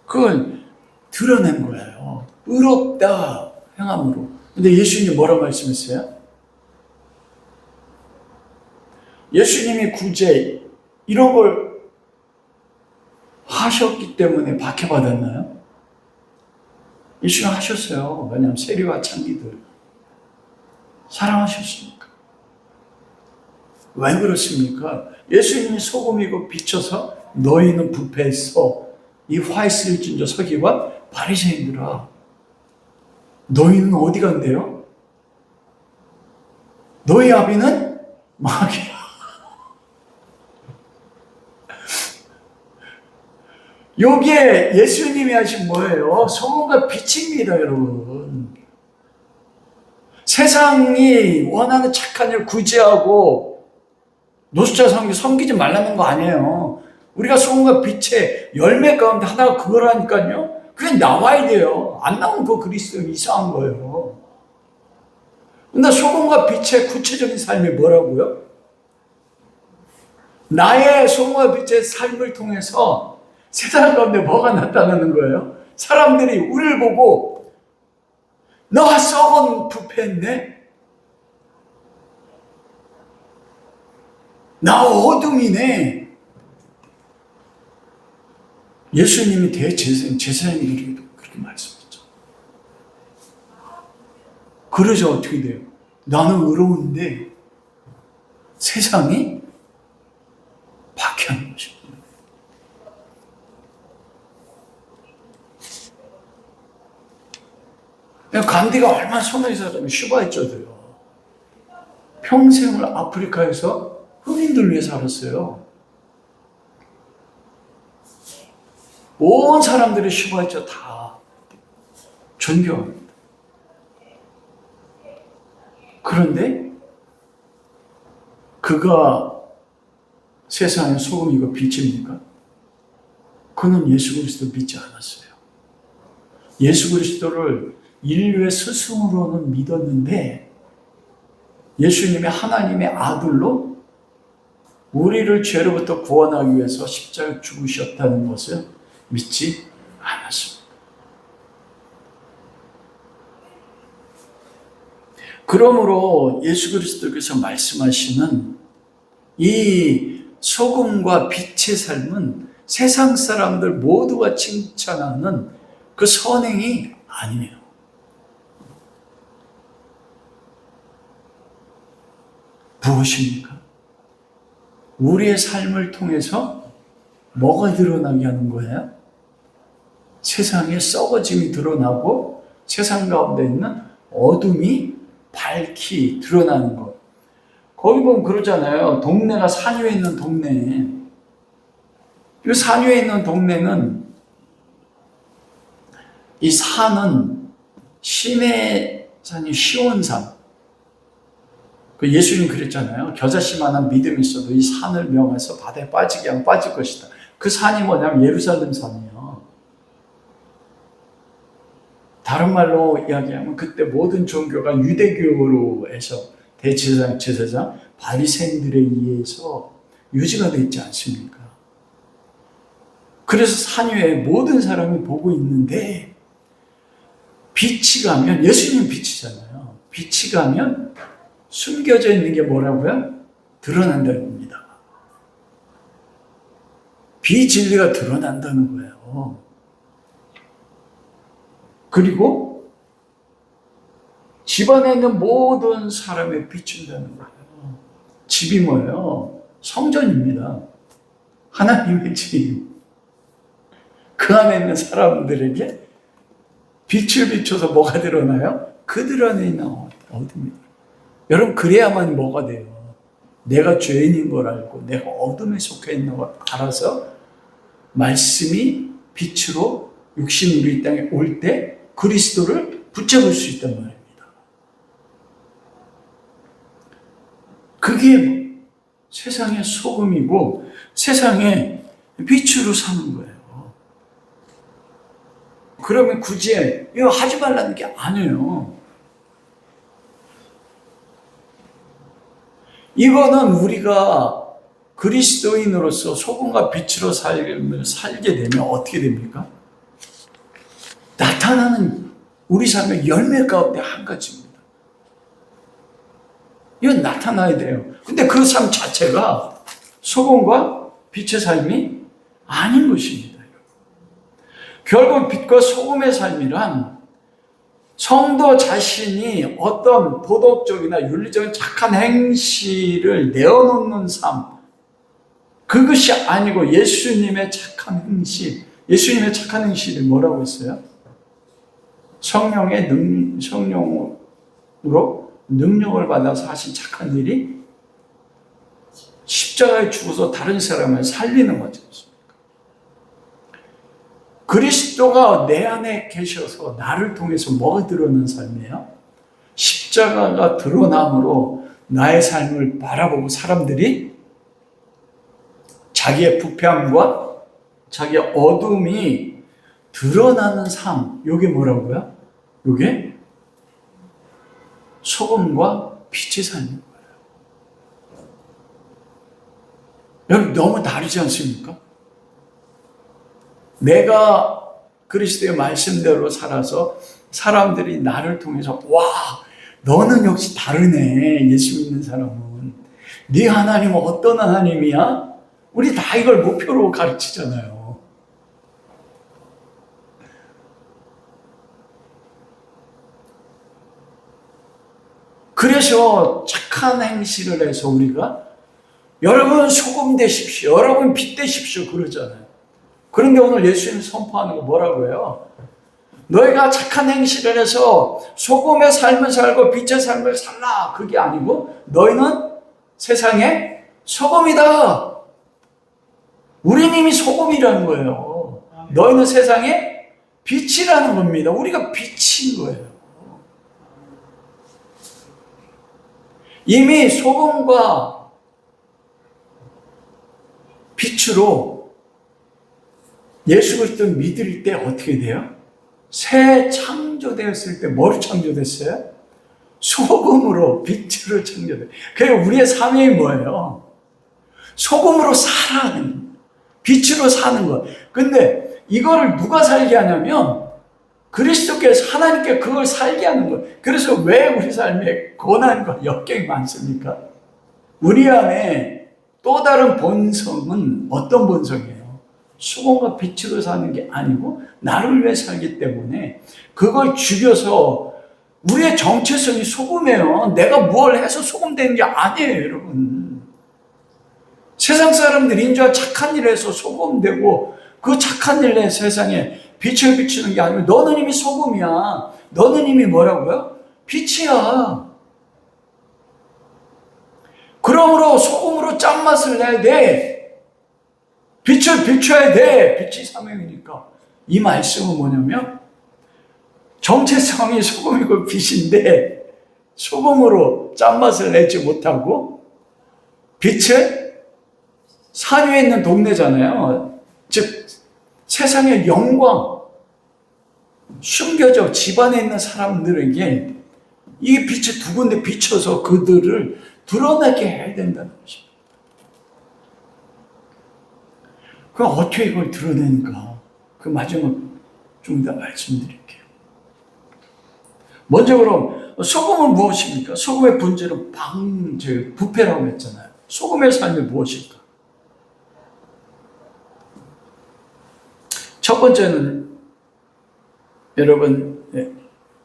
그걸 드러낸 거예요. 의롭다 행함으로. 근데 예수님이 뭐라 말씀했어요? 예수님이 구제 이런 걸 하셨기 때문에 박해받았나요? 예수님 하셨어요. 왜냐하면 세리와 창기들 사랑하셨으니까. 왜 그렇습니까? 예수님이 소금이고 비춰서 너희는 부패했어. 이 화있을 진저 서기관 바리새인들아, 너희는 어디 간대요? 너희 아비는 마귀야. 여기에 예수님이 하신 뭐예요? 소금과 빛입니다, 여러분. 세상이 원하는 착한 일 구제하고 노숙자 섬기지 말라는 거 아니에요. 우리가 소금과 빛의 열매 가운데 하나가 그거라니까요. 그게 나와야 돼요. 안 나오면 그 그리스도 이상한 거예요. 근데 소금과 빛의 구체적인 삶이 뭐라고요? 나의 소금과 빛의 삶을 통해서 세상 가운데 뭐가 나타나는 거예요? 사람들이 우리를 보고 너가 썩은 부패인데? 나 어둠이네. 예수님이 제사장들에게도 그렇게 말씀했죠. 그러자 어떻게 돼요? 나는 의로운데 세상이 박해하는 것입니다. 간디가 얼마나 선한 사람이 슈바이처도요. 평생을 아프리카에서 흑인들 위해 살았어요. 온 사람들이 슈바이처 다 존경합니다. 그런데 그가 세상의 소금이고 빛입니까? 그는 예수 그리스도 믿지 않았어요. 예수 그리스도를 인류의 스승으로는 믿었는데 예수님이 하나님의 아들로 우리를 죄로부터 구원하기 위해서 십자가에 죽으셨다는 것을 믿지 않았습니다. 그러므로 예수 그리스도께서 말씀하시는 이 소금과 빛의 삶은 세상 사람들 모두가 칭찬하는 그 선행이 아니에요. 무엇입니까? 우리의 삶을 통해서 뭐가 드러나게 하는 거예요? 세상에 썩어짐이 드러나고 세상 가운데 있는 어둠이 밝히 드러나는 것. 거기 보면 그러잖아요. 동네가 산 위에 있는 동네. 이 산 위에 있는 동네는 이 산은 신의 산이 시온산. 그 예수님 그랬잖아요. 겨자씨만한 믿음이 있어도 이 산을 명해서 바다에 빠지게 하면 빠질 것이다. 그 산이 뭐냐면 예루살렘 산이에요. 다른 말로 이야기하면 그때 모든 종교가 유대교로 해서 대제사장 바리새인들에 의해서 유지가 되어 있지 않습니까? 그래서 산 위에 모든 사람이 보고 있는데 빛이 가면, 예수님 빛이잖아요. 빛이 가면 숨겨져 있는 게 뭐라고요? 드러난다는 겁니다. 비진리가 드러난다는 거예요. 그리고 집안에 있는 모든 사람에 비춘다는 거예요. 집이 뭐예요? 성전입니다. 하나님의 집. 그 안에 있는 사람들에게 빛을 비춰서 뭐가 드러나요? 그들 안에 있는 어둠입니다. 여러분, 그래야만 뭐가 돼요? 내가 죄인인 걸 알고 내가 어둠에 속해 있는 걸 알아서 말씀이 빛으로 육신으로 이 땅에 올 때 그리스도를 붙잡을 수 있단 말입니다. 그게 세상의 소금이고 세상의 빛으로 사는 거예요. 그러면 굳이 이거 하지 말라는 게 아니에요. 이거는 우리가 그리스도인으로서 소금과 빛으로 삶을 살게 되면 어떻게 됩니까? 나타나는 우리 삶의 열매 가운데 한 가지입니다. 이건 나타나야 돼요. 근데 그 삶 자체가 소금과 빛의 삶이 아닌 것입니다. 결국 빛과 소금의 삶이란 성도 자신이 어떤 도덕적이나 윤리적인 착한 행실을 내어놓는 삶, 그것이 아니고 예수님의 착한 행실, 예수님의 착한 행실이 뭐라고 했어요? 성령으로 능력을 받아서 하신 착한 일이 십자가에 죽어서 다른 사람을 살리는 거지. 그리스도가 내 안에 계셔서 나를 통해서 뭐가 드러나는 삶이에요? 십자가가 드러남으로 나의 삶을 바라보고 사람들이 자기의 부패함과 자기의 어둠이 드러나는 삶, 이게 뭐라고요? 이게 소금과 빛의 삶인 거예요. 여러분 너무 다르지 않습니까? 내가 그리스도의 말씀대로 살아서 사람들이 나를 통해서 와, 너는 역시 다르네. 예수 믿는 사람은. 네 하나님은 어떤 하나님이야? 우리 다 이걸 목표로 가르치잖아요. 그래서 착한 행실을 해서 우리가 여러분 소금 되십시오. 여러분 빛 되십시오. 그러잖아요. 그런데 오늘 예수님 선포하는 거 뭐라고 해요? 너희가 착한 행실을 해서 소금의 삶을 살고 빛의 삶을 살라. 그게 아니고 너희는 세상의 소금이다. 우리는 이미 소금이라는 거예요. 너희는 세상의 빛이라는 겁니다. 우리가 빛인 거예요. 이미 소금과 빛으로 예수 그리스도를 믿을 때 어떻게 돼요? 새 창조되었을 때 뭐로 창조됐어요? 소금으로 빛으로 창조돼요. 그래서 우리의 삶이 뭐예요? 소금으로 살아가는, 빛으로 사는 것. 근데 이거를 누가 살게 하냐면 그리스도께서 하나님께 그걸 살게 하는 거예요. 그래서 왜 우리 삶에 고난과 역경이 많습니까? 우리 안에 또 다른 본성은 어떤 본성이에요? 소금과 빛으로 사는 게 아니고 나를 위해 살기 때문에 그걸 죽여서 우리의 정체성이 소금이에요. 내가 뭘 해서 소금 되는 게 아니에요, 여러분. 세상 사람들이 인자 착한 일을 해서 소금 되고 그 착한 일을 해 세상에 빛을 비추는 게 아니고 너는 이미 소금이야. 너는 이미 뭐라고요? 빛이야. 그러므로 소금으로 짠맛을 내야 돼. 빛을 비춰야 돼. 빛이 사명이니까. 이 말씀은 뭐냐면 정체성이 소금이고 빛인데 소금으로 짠맛을 내지 못하고 빛을 산 위에 있는 동네잖아요. 즉 세상의 영광 숨겨져 집안에 있는 사람들에게 이 빛이 두 군데 비춰서 그들을 드러나게 해야 된다는 것입니다. 그럼 어떻게 이걸 드러내는가? 그 마지막 좀 더 말씀드릴게요. 먼저 그럼 소금은 무엇입니까? 소금의 본질은 부패라고 했잖아요. 소금의 삶이 무엇일까? 첫 번째는 여러분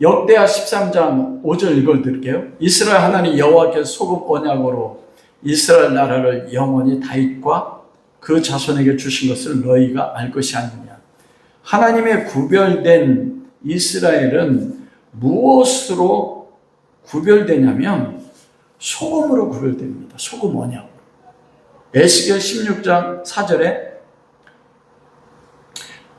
역대하 13장 5절 읽어드릴게요. 이스라엘 하나님 여호와께서 소금 언약으로 이스라엘 나라를 영원히 다윗과 그 자손에게 주신 것을 너희가 알 것이 아니냐. 하나님의 구별된 이스라엘은 무엇으로 구별되냐면 소금으로 구별됩니다. 소금 언약으로. 에스겔 16장 4절에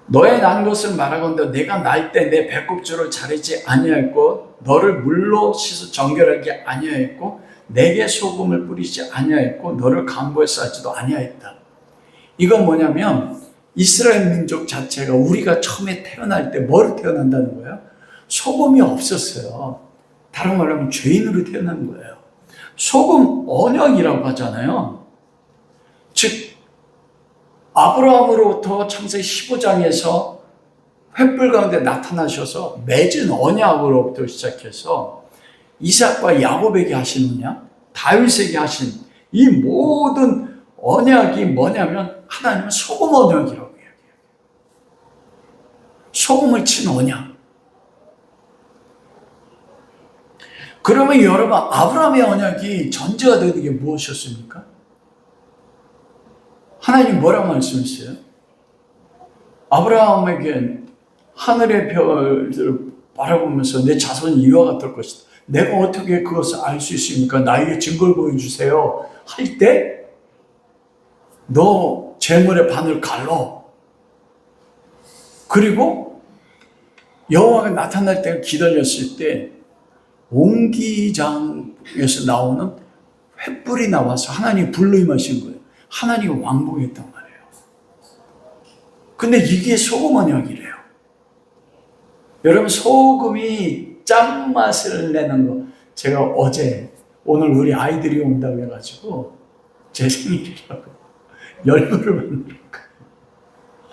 너의 난 것을 말하건대 내가 날 때 내 배꼽줄을 자르지 아니하였고 너를 물로 씻어 정결하게 아니하였고 내게 소금을 뿌리지 아니하였고 너를 강보에 싸지도 아니하였다. 이건 뭐냐면 이스라엘 민족 자체가 우리가 처음에 태어날 때 뭐로 태어난다는 거예요? 소금이 없었어요. 다른 말로 하면 죄인으로 태어난 거예요. 소금 언약이라고 하잖아요. 즉 아브라함으로부터 창세기 15장에서 횃불 가운데 나타나셔서 맺은 언약으로부터 시작해서 이삭과 야곱에게 하신 언약, 다윗에게 하신 이 모든 언약이 뭐냐면 하나님은 소금 언약이라고 이야기해요. 소금을 친 언약. 그러면 여러분, 아브라함의 언약이 전제가 되는 게 무엇이었습니까? 하나님 뭐라고 말씀했어요? 아브라함에게 하늘의 별을 바라보면서 내 자손이 이와 같을 것이다. 내가 어떻게 그것을 알 수 있습니까? 나에게 증거를 보여주세요. 할 때 너 재물의 반을 갈러. 그리고 여호와가 나타날 때가 기다렸을 때 옹기장에서 나오는 횃불이 나와서 하나님이 불로 임하신 거예요. 하나님이 왕복했단 말이에요. 근데 이게 소금 언약이래요. 여러분, 소금이 짠맛을 내는 거. 제가 오늘 우리 아이들이 온다고 해가지고 제 생일이라고 열무를 만들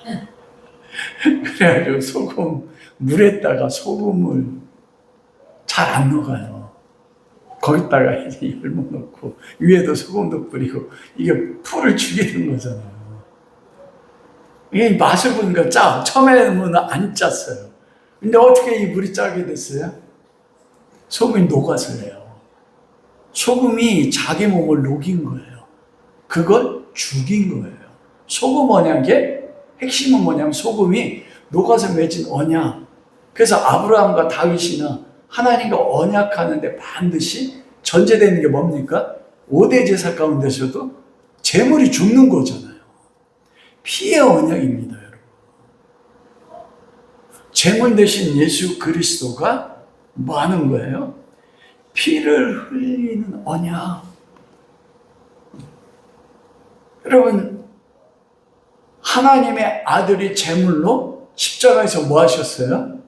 거예요. 그래가지고 소금, 물에다가 소금을 잘 안 녹아요. 거기다가 이제 열무 넣고 위에도 소금도 뿌리고 이게 풀을 죽이는 거잖아요. 이게 맛을 보니까 짜. 처음에는 안 짰어요. 근데 어떻게 이 물이 짜게 됐어요? 소금이 녹아서요. 소금이 자기 몸을 녹인 거예요. 그걸 죽인 거예요. 소금 언약의 핵심은 뭐냐면 소금이 녹아서 맺은 언약. 그래서 아브라함과 다윗이나 하나님과 언약하는데 반드시 전제되는 게 뭡니까? 5대 제사 가운데서도 재물이 죽는 거잖아요. 피의 언약입니다, 여러분. 재물 대신 예수 그리스도가 뭐 하는 거예요? 피를 흘리는 언약. 여러분, 하나님의 아들이 제물로 십자가에서 뭐 하셨어요?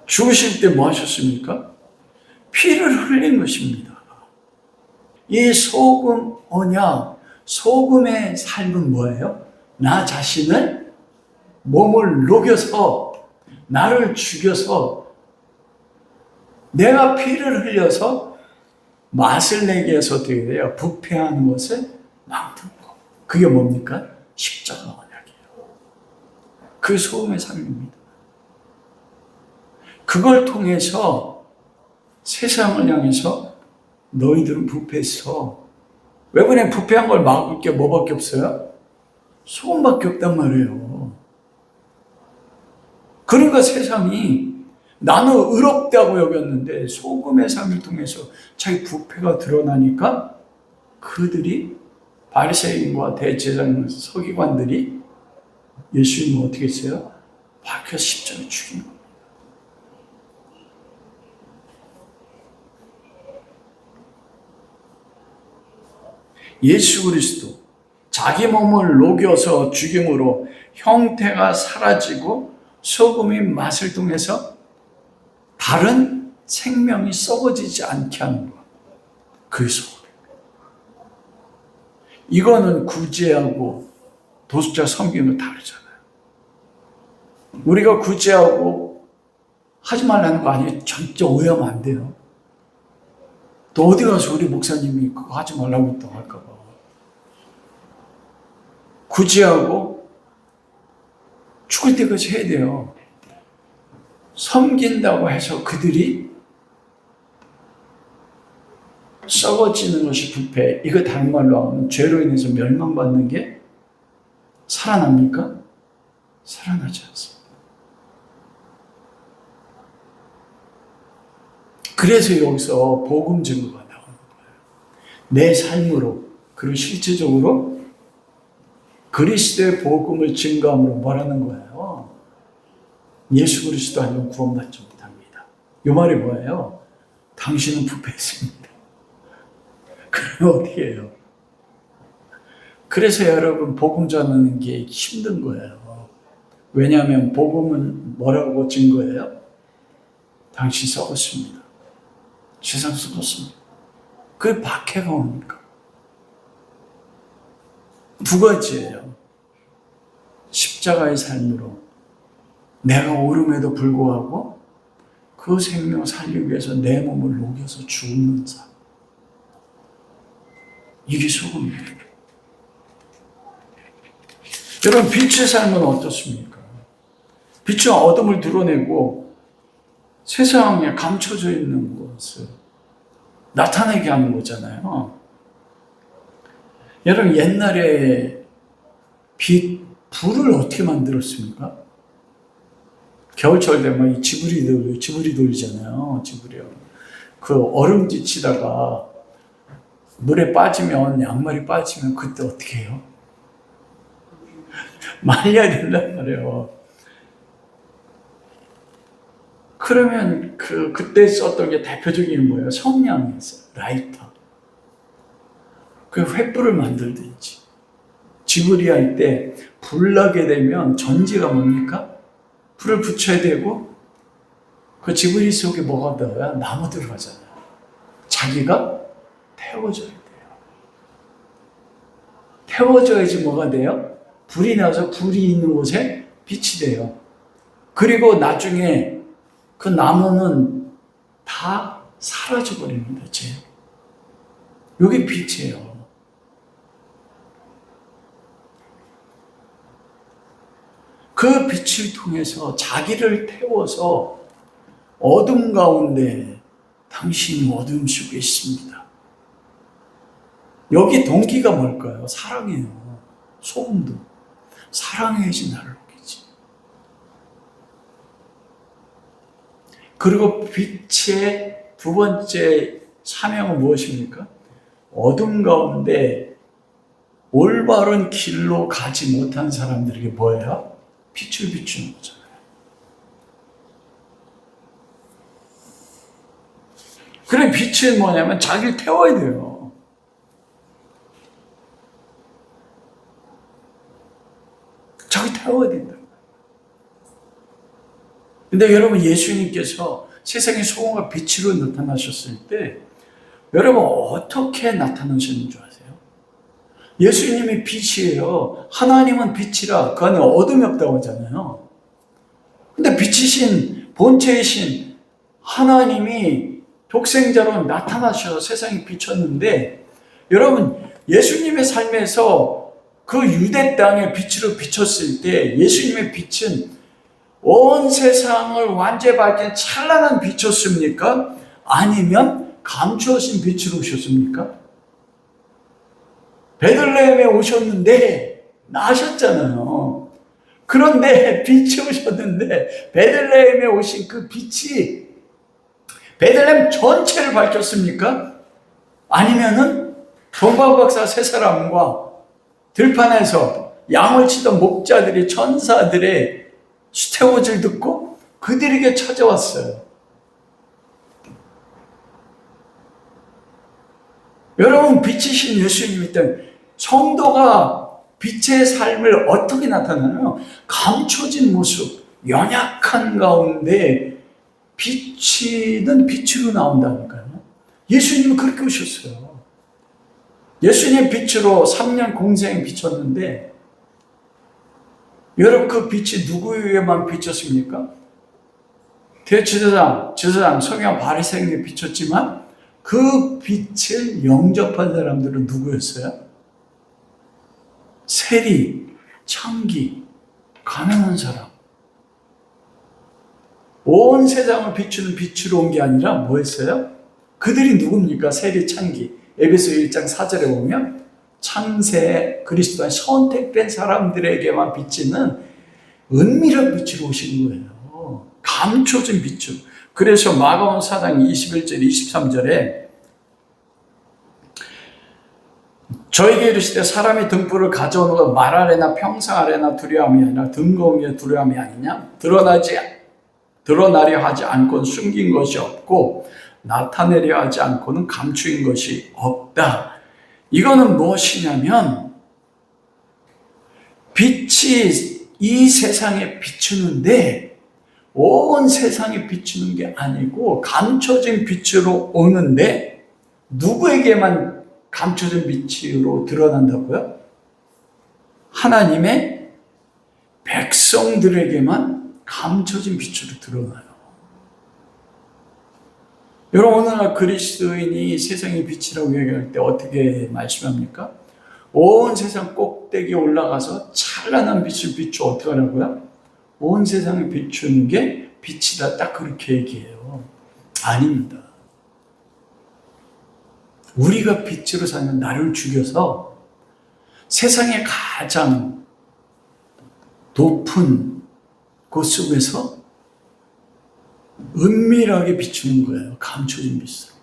죽으실 때 뭐 하셨습니까? 피를 흘린 것입니다. 이 소금 언약, 소금의 삶은 뭐예요? 나 자신을 몸을 녹여서 나를 죽여서 내가 피를 흘려서 맛을 내게 해서 어떻게 돼요? 부패하는 것을 막는 거. 그게 뭡니까? 십자가 언약이에요. 그 소금의 삶입니다. 그걸 통해서 세상을 향해서 너희들은 부패했어. 왜 그래? 부패한 걸 막을 게 뭐밖에 없어요? 소금밖에 없단 말이에요. 그러니까 세상이 나는 의롭다고 여겼는데 소금의 삶을 통해서 자기 부패가 드러나니까 그들이 바리새인과 대제사장 서기관들이 예수님을 어떻게 했어요? 박혀 십자가에 죽인 겁니다. 예수 그리스도 자기 몸을 녹여서 죽임으로 형태가 사라지고 소금의 맛을 통해서 다른 생명이 썩어지지 않게 하는 것. 그 소금. 이거는 구제하고 도수자 섬김은 다르잖아요. 우리가 구제하고 하지 말라는 거 아니에요. 진짜 오해하면 안 돼요. 또 어디 가서 우리 목사님이 그거 하지 말라고 또 할까 봐. 구제하고 죽을 때까지 해야 돼요. 섬긴다고 해서 그들이 썩어지는 것이 부패. 이거 다른 말로 하면 죄로 인해서 멸망받는 게 살아납니까? 살아나지 않습니다. 그래서 여기서 복음 증거가 나오는 거예요. 내 삶으로, 그리고 실제적으로 그리스도의 복음을 증거함으로 뭐라는 거예요? 예수 그리스도 아니면 구원받지 못합니다. 이 말이 뭐예요? 당신은 부패했습니다. 그럼 어떻게 해요? 그래서 여러분 복음 전하는 게 힘든 거예요. 왜냐하면 복음은 뭐라고 증거해요? 당신 썩었습니다. 세상 썩었습니다. 그게 박해가 옵니까? 두 가지예요. 십자가의 삶으로 내가 오름에도 불구하고 그 생명 살리기 위해서 내 몸을 녹여서 죽는 삶. 이게 소금입니다. 여러분, 빛의 삶은 어떻습니까? 빛은 어둠을 드러내고 세상에 감춰져 있는 것을 나타내게 하는 거잖아요. 여러분, 옛날에 불을 어떻게 만들었습니까? 겨울철 되면 지브리 돌리잖아요. 지브리요. 그 얼음지치다가 물에 빠지면, 양말이 빠지면 그때 어떻게 해요? 말려야 된단 말이에요. 그러면 그때 썼던 게 대표적인 뭐예요? 성냥이었어요. 라이터. 그 횃불을 만들든지. 지브리 할 때 불 나게 되면 전지가 뭡니까? 불을 붙여야 되고, 그 지브리 속에 뭐가 들어가요? 나무 들어가잖아요. 자기가 태워져야 돼요. 태워져야지 뭐가 돼요? 불이 나서 불이 있는 곳에 빛이 돼요. 그리고 나중에 그 나무는 다 사라져버립니다. 이게 빛이에요. 그 빛을 통해서 자기를 태워서 어둠 가운데 당신이 어둠 속에 있습니다. 여기 동기가 뭘까요? 사랑이에요. 소금도. 사랑해야지 나를 녹이지. 그리고 빛의 두 번째 사명은 무엇입니까? 어둠 가운데 올바른 길로 가지 못한 사람들에게 뭐예요? 빛을 비추는 거잖아요. 그래, 빛은 뭐냐면 자기를 태워야 돼요. 자기 태워야 된다. 근데 여러분, 예수님께서 세상의 소금과 빛으로 나타나셨을 때 여러분 어떻게 나타나셨는 줄 아세요? 예수님이 빛이에요. 하나님은 빛이라 그 안에 어둠이 없다고 하잖아요. 근데 빛이신 본체이신 하나님이 독생자로 나타나셔서 세상에 비쳤는데, 여러분 예수님의 삶에서 그 유대 땅에 빛으로 비쳤을 때 예수님의 빛은 온 세상을 완전히 밝힌 찬란한 빛이었습니까? 아니면 감추어진 빛으로 오셨습니까? 베들레헴에 오셨는데 나셨잖아요. 그런데 빛이 오셨는데 베들레헴에 오신 그 빛이 베들레헴 전체를 밝혔습니까? 아니면은 동방박사 세 사람과 들판에서 양을 치던 목자들이 천사들의 수태워질 듣고 그들에게 찾아왔어요. 여러분, 빛이신 예수님이 있다면 성도가 빛의 삶을 어떻게 나타나나요? 감춰진 모습, 연약한 가운데 빛이는 빛으로 나온다니까요. 예수님은 그렇게 오셨어요. 예수님 빛으로 3년 공생에 비쳤는데, 여러분 그 빛이 누구에게만 비쳤습니까? 대제사장, 서기관, 바리새인에게 비쳤지만 그 빛을 영접한 사람들은 누구였어요? 세리, 창기, 가난한 사람. 온 세상을 비추는 빛으로 온 게 아니라 뭐였어요? 그들이 누굽니까? 세리, 창기. 에베소 1장 4절에 보면 창세 그리스도와 선택된 사람들에게만 비치는 은밀한 빛으로 오신 거예요. 감춰진 빛으로. 그래서 마가복음 4장 21절 23절에 저에게 이르시되 사람이 등불을 가져오는 것 말 아래나 평상 아래나 두려움이 아니라 등거음에 두려움이 아니냐? 드러나려 하지 않고는 숨긴 것이 없고 나타내려 하지 않고는 감추인 것이 없다. 이거는 무엇이냐면 빛이 이 세상에 비추는데 온 세상에 비추는 게 아니고 감춰진 빛으로 오는데 누구에게만 감춰진 빛으로 드러난다고요? 하나님의 백성들에게만 감춰진 빛으로 드러나요. 여러분, 오늘날 그리스도인이 세상의 빛이라고 얘기할 때 어떻게 말씀합니까? 온 세상 꼭대기에 올라가서 찬란한 빛을 비추어 어떻게 하라고요? 온 세상을 비추는 게 빛이다. 딱 그렇게 얘기해요. 아닙니다. 우리가 빛으로 살면 나를 죽여서 세상의 가장 높은 곳 속에서 은밀하게 비추는 거예요. 감춰진 빛으로.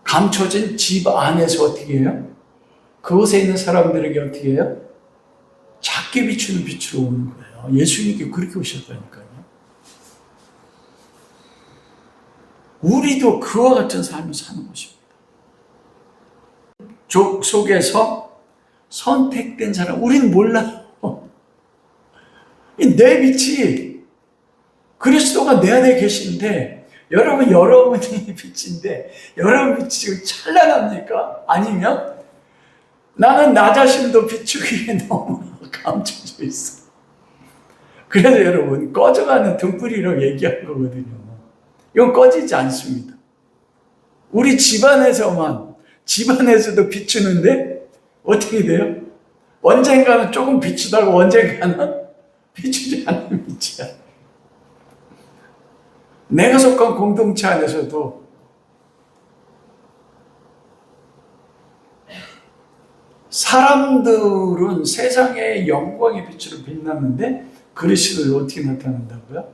감춰진 집 안에서 어떻게 해요? 그곳에 있는 사람들에게 어떻게 해요? 작게 비추는 빛으로 오는 거예요. 예수님께 그렇게 오셨다니까요. 우리도 그와 같은 삶을 사는 것입니다. 족 속에서 선택된 사람, 우리는 몰라요. 내 빛이 그리스도가 내 안에 계신데, 여러분이 빛인데, 여러분 빛이 지금 찬란합니까? 아니면 나는 나 자신도 비추기에 너무 감춰져 있어. 그래서 여러분, 꺼져가는 등불이라고 얘기한 거거든요. 이건 꺼지지 않습니다. 우리 집안에서도 비추는데 어떻게 돼요? 언젠가는 조금 비추다가 언젠가는 비추지 않는 빛이야. 내가 속한 공동체 안에서도 사람들은 세상의 영광의 빛으로 빛났는데 그리스도를 어떻게 나타난다고요?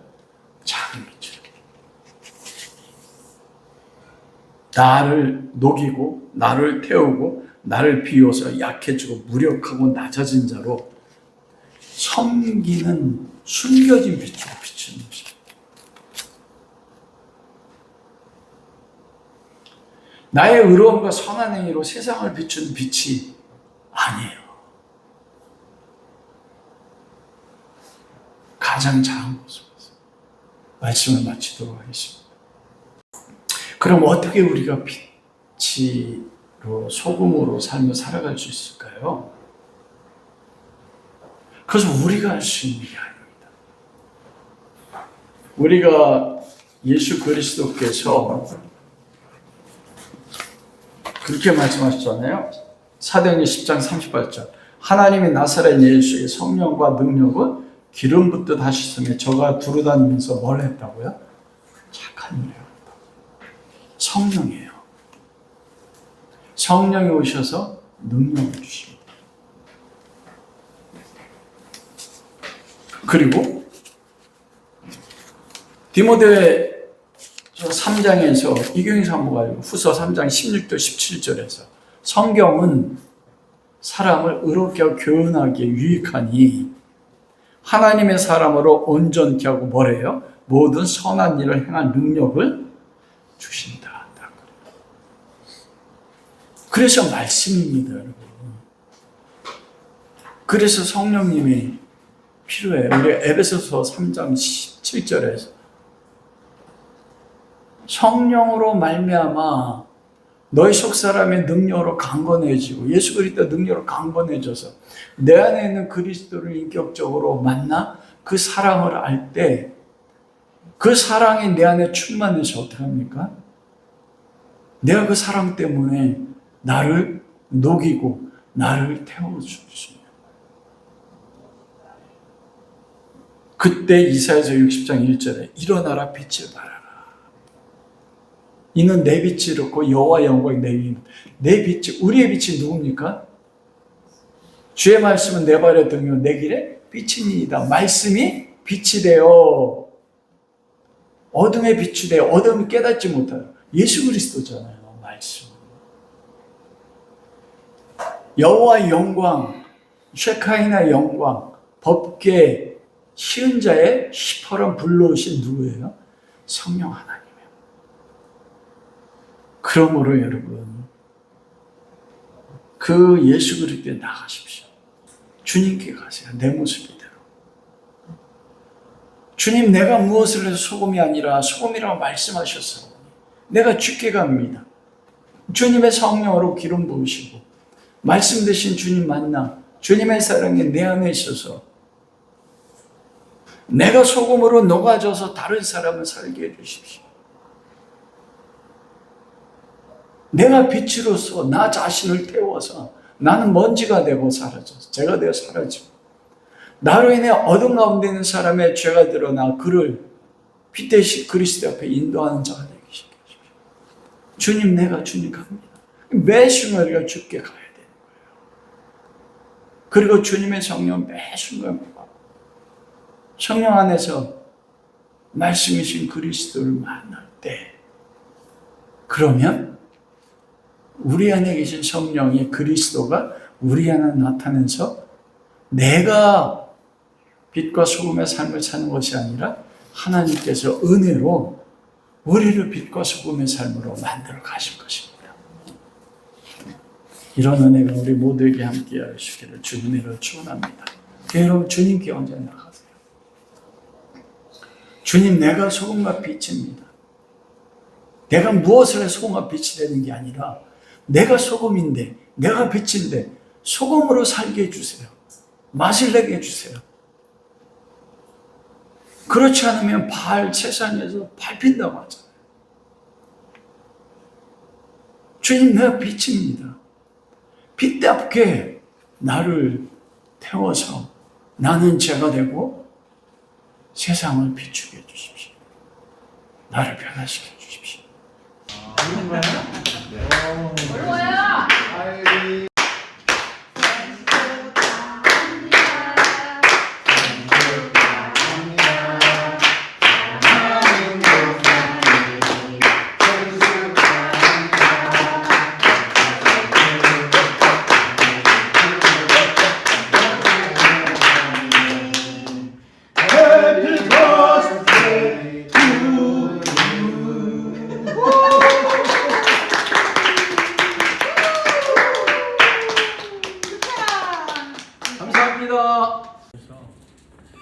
작은 빛으로. 나를 녹이고 나를 태우고 나를 비워서 약해지고 무력하고 낮아진 자로 섬기는 숨겨진 빛으로 비추는 것입니다. 나의 의로움과 선한 행위로 세상을 비추는 빛이 아니에요. 가장 작은 곳에서 말씀을 마치도록 하겠습니다. 그럼 어떻게 우리가 빛으로 소금으로 삶을 살아갈 수 있을까요? 그것은 우리가 할 수 있는 게 아닙니다. 우리가 예수 그리스도께서 그렇게 말씀하셨잖아요. 사도행전 10장 38절. 하나님이 나사렛 예수의 성령과 능력을 기름 붓듯 하시으며 저가 두루다니면서 뭘 했다고요? 착한 일을 했다. 성령이에요. 성령이 오셔서 능력을 주십니다. 그리고 디모데 3장에서 이경에서 한번 가지고 후서 3장 16절 17절에서 성경은 사람을 의롭게 하고 교훈하기에 유익하니 하나님의 사람으로 온전케 하고 뭐래요? 모든 선한 일을 행할 능력을 주신다. 그래서 말씀입니다, 여러분. 그래서 성령님이 필요해요. 우리 에베소서 3장 17절에서 성령으로 말미암아 너희 속 사람의 능력으로 강건해지고 예수 그리스도 능력으로 강건해져서 내 안에 있는 그리스도를 인격적으로 만나 그 사랑을 알 때 그 사랑이 내 안에 충만해서 어떻게 합니까? 내가 그 사랑 때문에 나를 녹이고 나를 태워주십니다. 그때 이사야서 60장 1절에 일어나라 빛을 발하라. 이는 내 빛이 이렇고 여호와의 영광이 내 위입니다. 내 빛이, 우리의 빛이 누굽니까? 주의 말씀은 내 발의 등이요 내 길에 빛이니이다. 말씀이 빛이 되어 어둠에 빛이 되어 어둠이 깨닫지 못하여 예수 그리스도잖아요. 말씀. 여호와의 영광, 쉐카이나의 영광, 법궤 시은 자의 시퍼런 불러오신 누구예요? 성령 하나님이에요. 그러므로 여러분, 그 예수 그리스도에 나가십시오. 주님께 가세요. 내 모습이대로. 주님, 내가 무엇을 해서 소금이 아니라 소금이라고 말씀하셨어요. 내가 주께 갑니다. 주님의 성령으로 기름 부으시고 말씀 대신 주님 만나 주님의 사랑이 내 안에 있어서 내가 소금으로 녹아져서 다른 사람을 살게 해주십시오. 내가 빛으로서 나 자신을 태워서 나는 먼지가 되고 사라져서 제가 되어 사라지고 나로 인해 어둠 가운데 있는 사람의 죄가 드러나 그를 빛 대신 그리스도 앞에 인도하는 자가 되게 시켜 주십시오. 주님, 내가 주님 갑니다. 매 순간 우리가 주께 가야 되는 거예요. 그리고 주님의 성령 매 순간 성령 안에서 말씀이신 그리스도를 만날 때 그러면 우리 안에 계신 성령의 그리스도가 우리 안에 나타내서 내가 빛과 소금의 삶을 사는 것이 아니라 하나님께서 은혜로 우리를 빛과 소금의 삶으로 만들어 가실 것입니다. 이런 은혜가 우리 모두에게 함께 하시기를 주님으로 축원합니다. 여러분, 주님께 언제 나가세요? 주님, 내가 소금과 빛입니다. 내가 무엇을 해서 소금과 빛이 되는 게 아니라 내가 소금인데, 내가 빛인데 소금으로 살게 해주세요. 맛을 내게 해주세요. 그렇지 않으면 세상에서 밟힌다고 하잖아요. 주님, 내가 빛입니다. 빛답게 나를 태워서 나는 죄가 되고 세상을 비추게 해주십시오. 나를 변화시켜 주십시오. 어려워요.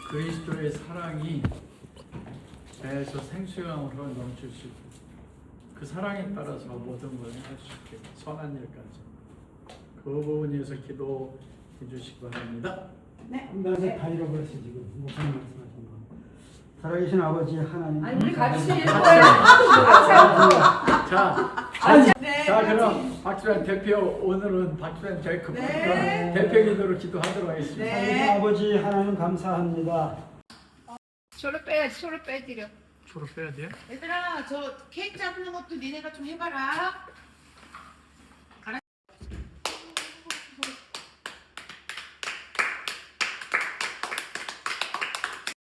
그리스도의 사랑이 배에서 생수강으로 넘치시고 그 사랑에 따라서 모든 걸 할 수 있게 선한 일까지 그 부분에서 기도해 주시기 바랍니다. 네. 한번에 다 잃어버렸어 지금 목사님 말씀하신 거. 살아계신 아버지 하나님. 아니 우리 같이 자, 그럼 박주환 대표, 오늘은 박주환 제일 급하니까 네. 대표 기도로 기도하도록 하겠습니다. 네. 살아계신 아버지 하나님 감사합니다. 초를 빼야지. 초를 빼드려. 초로 빼야 돼요? 얘들아 저 케이크 잡는 것도 니네가 좀 해봐라.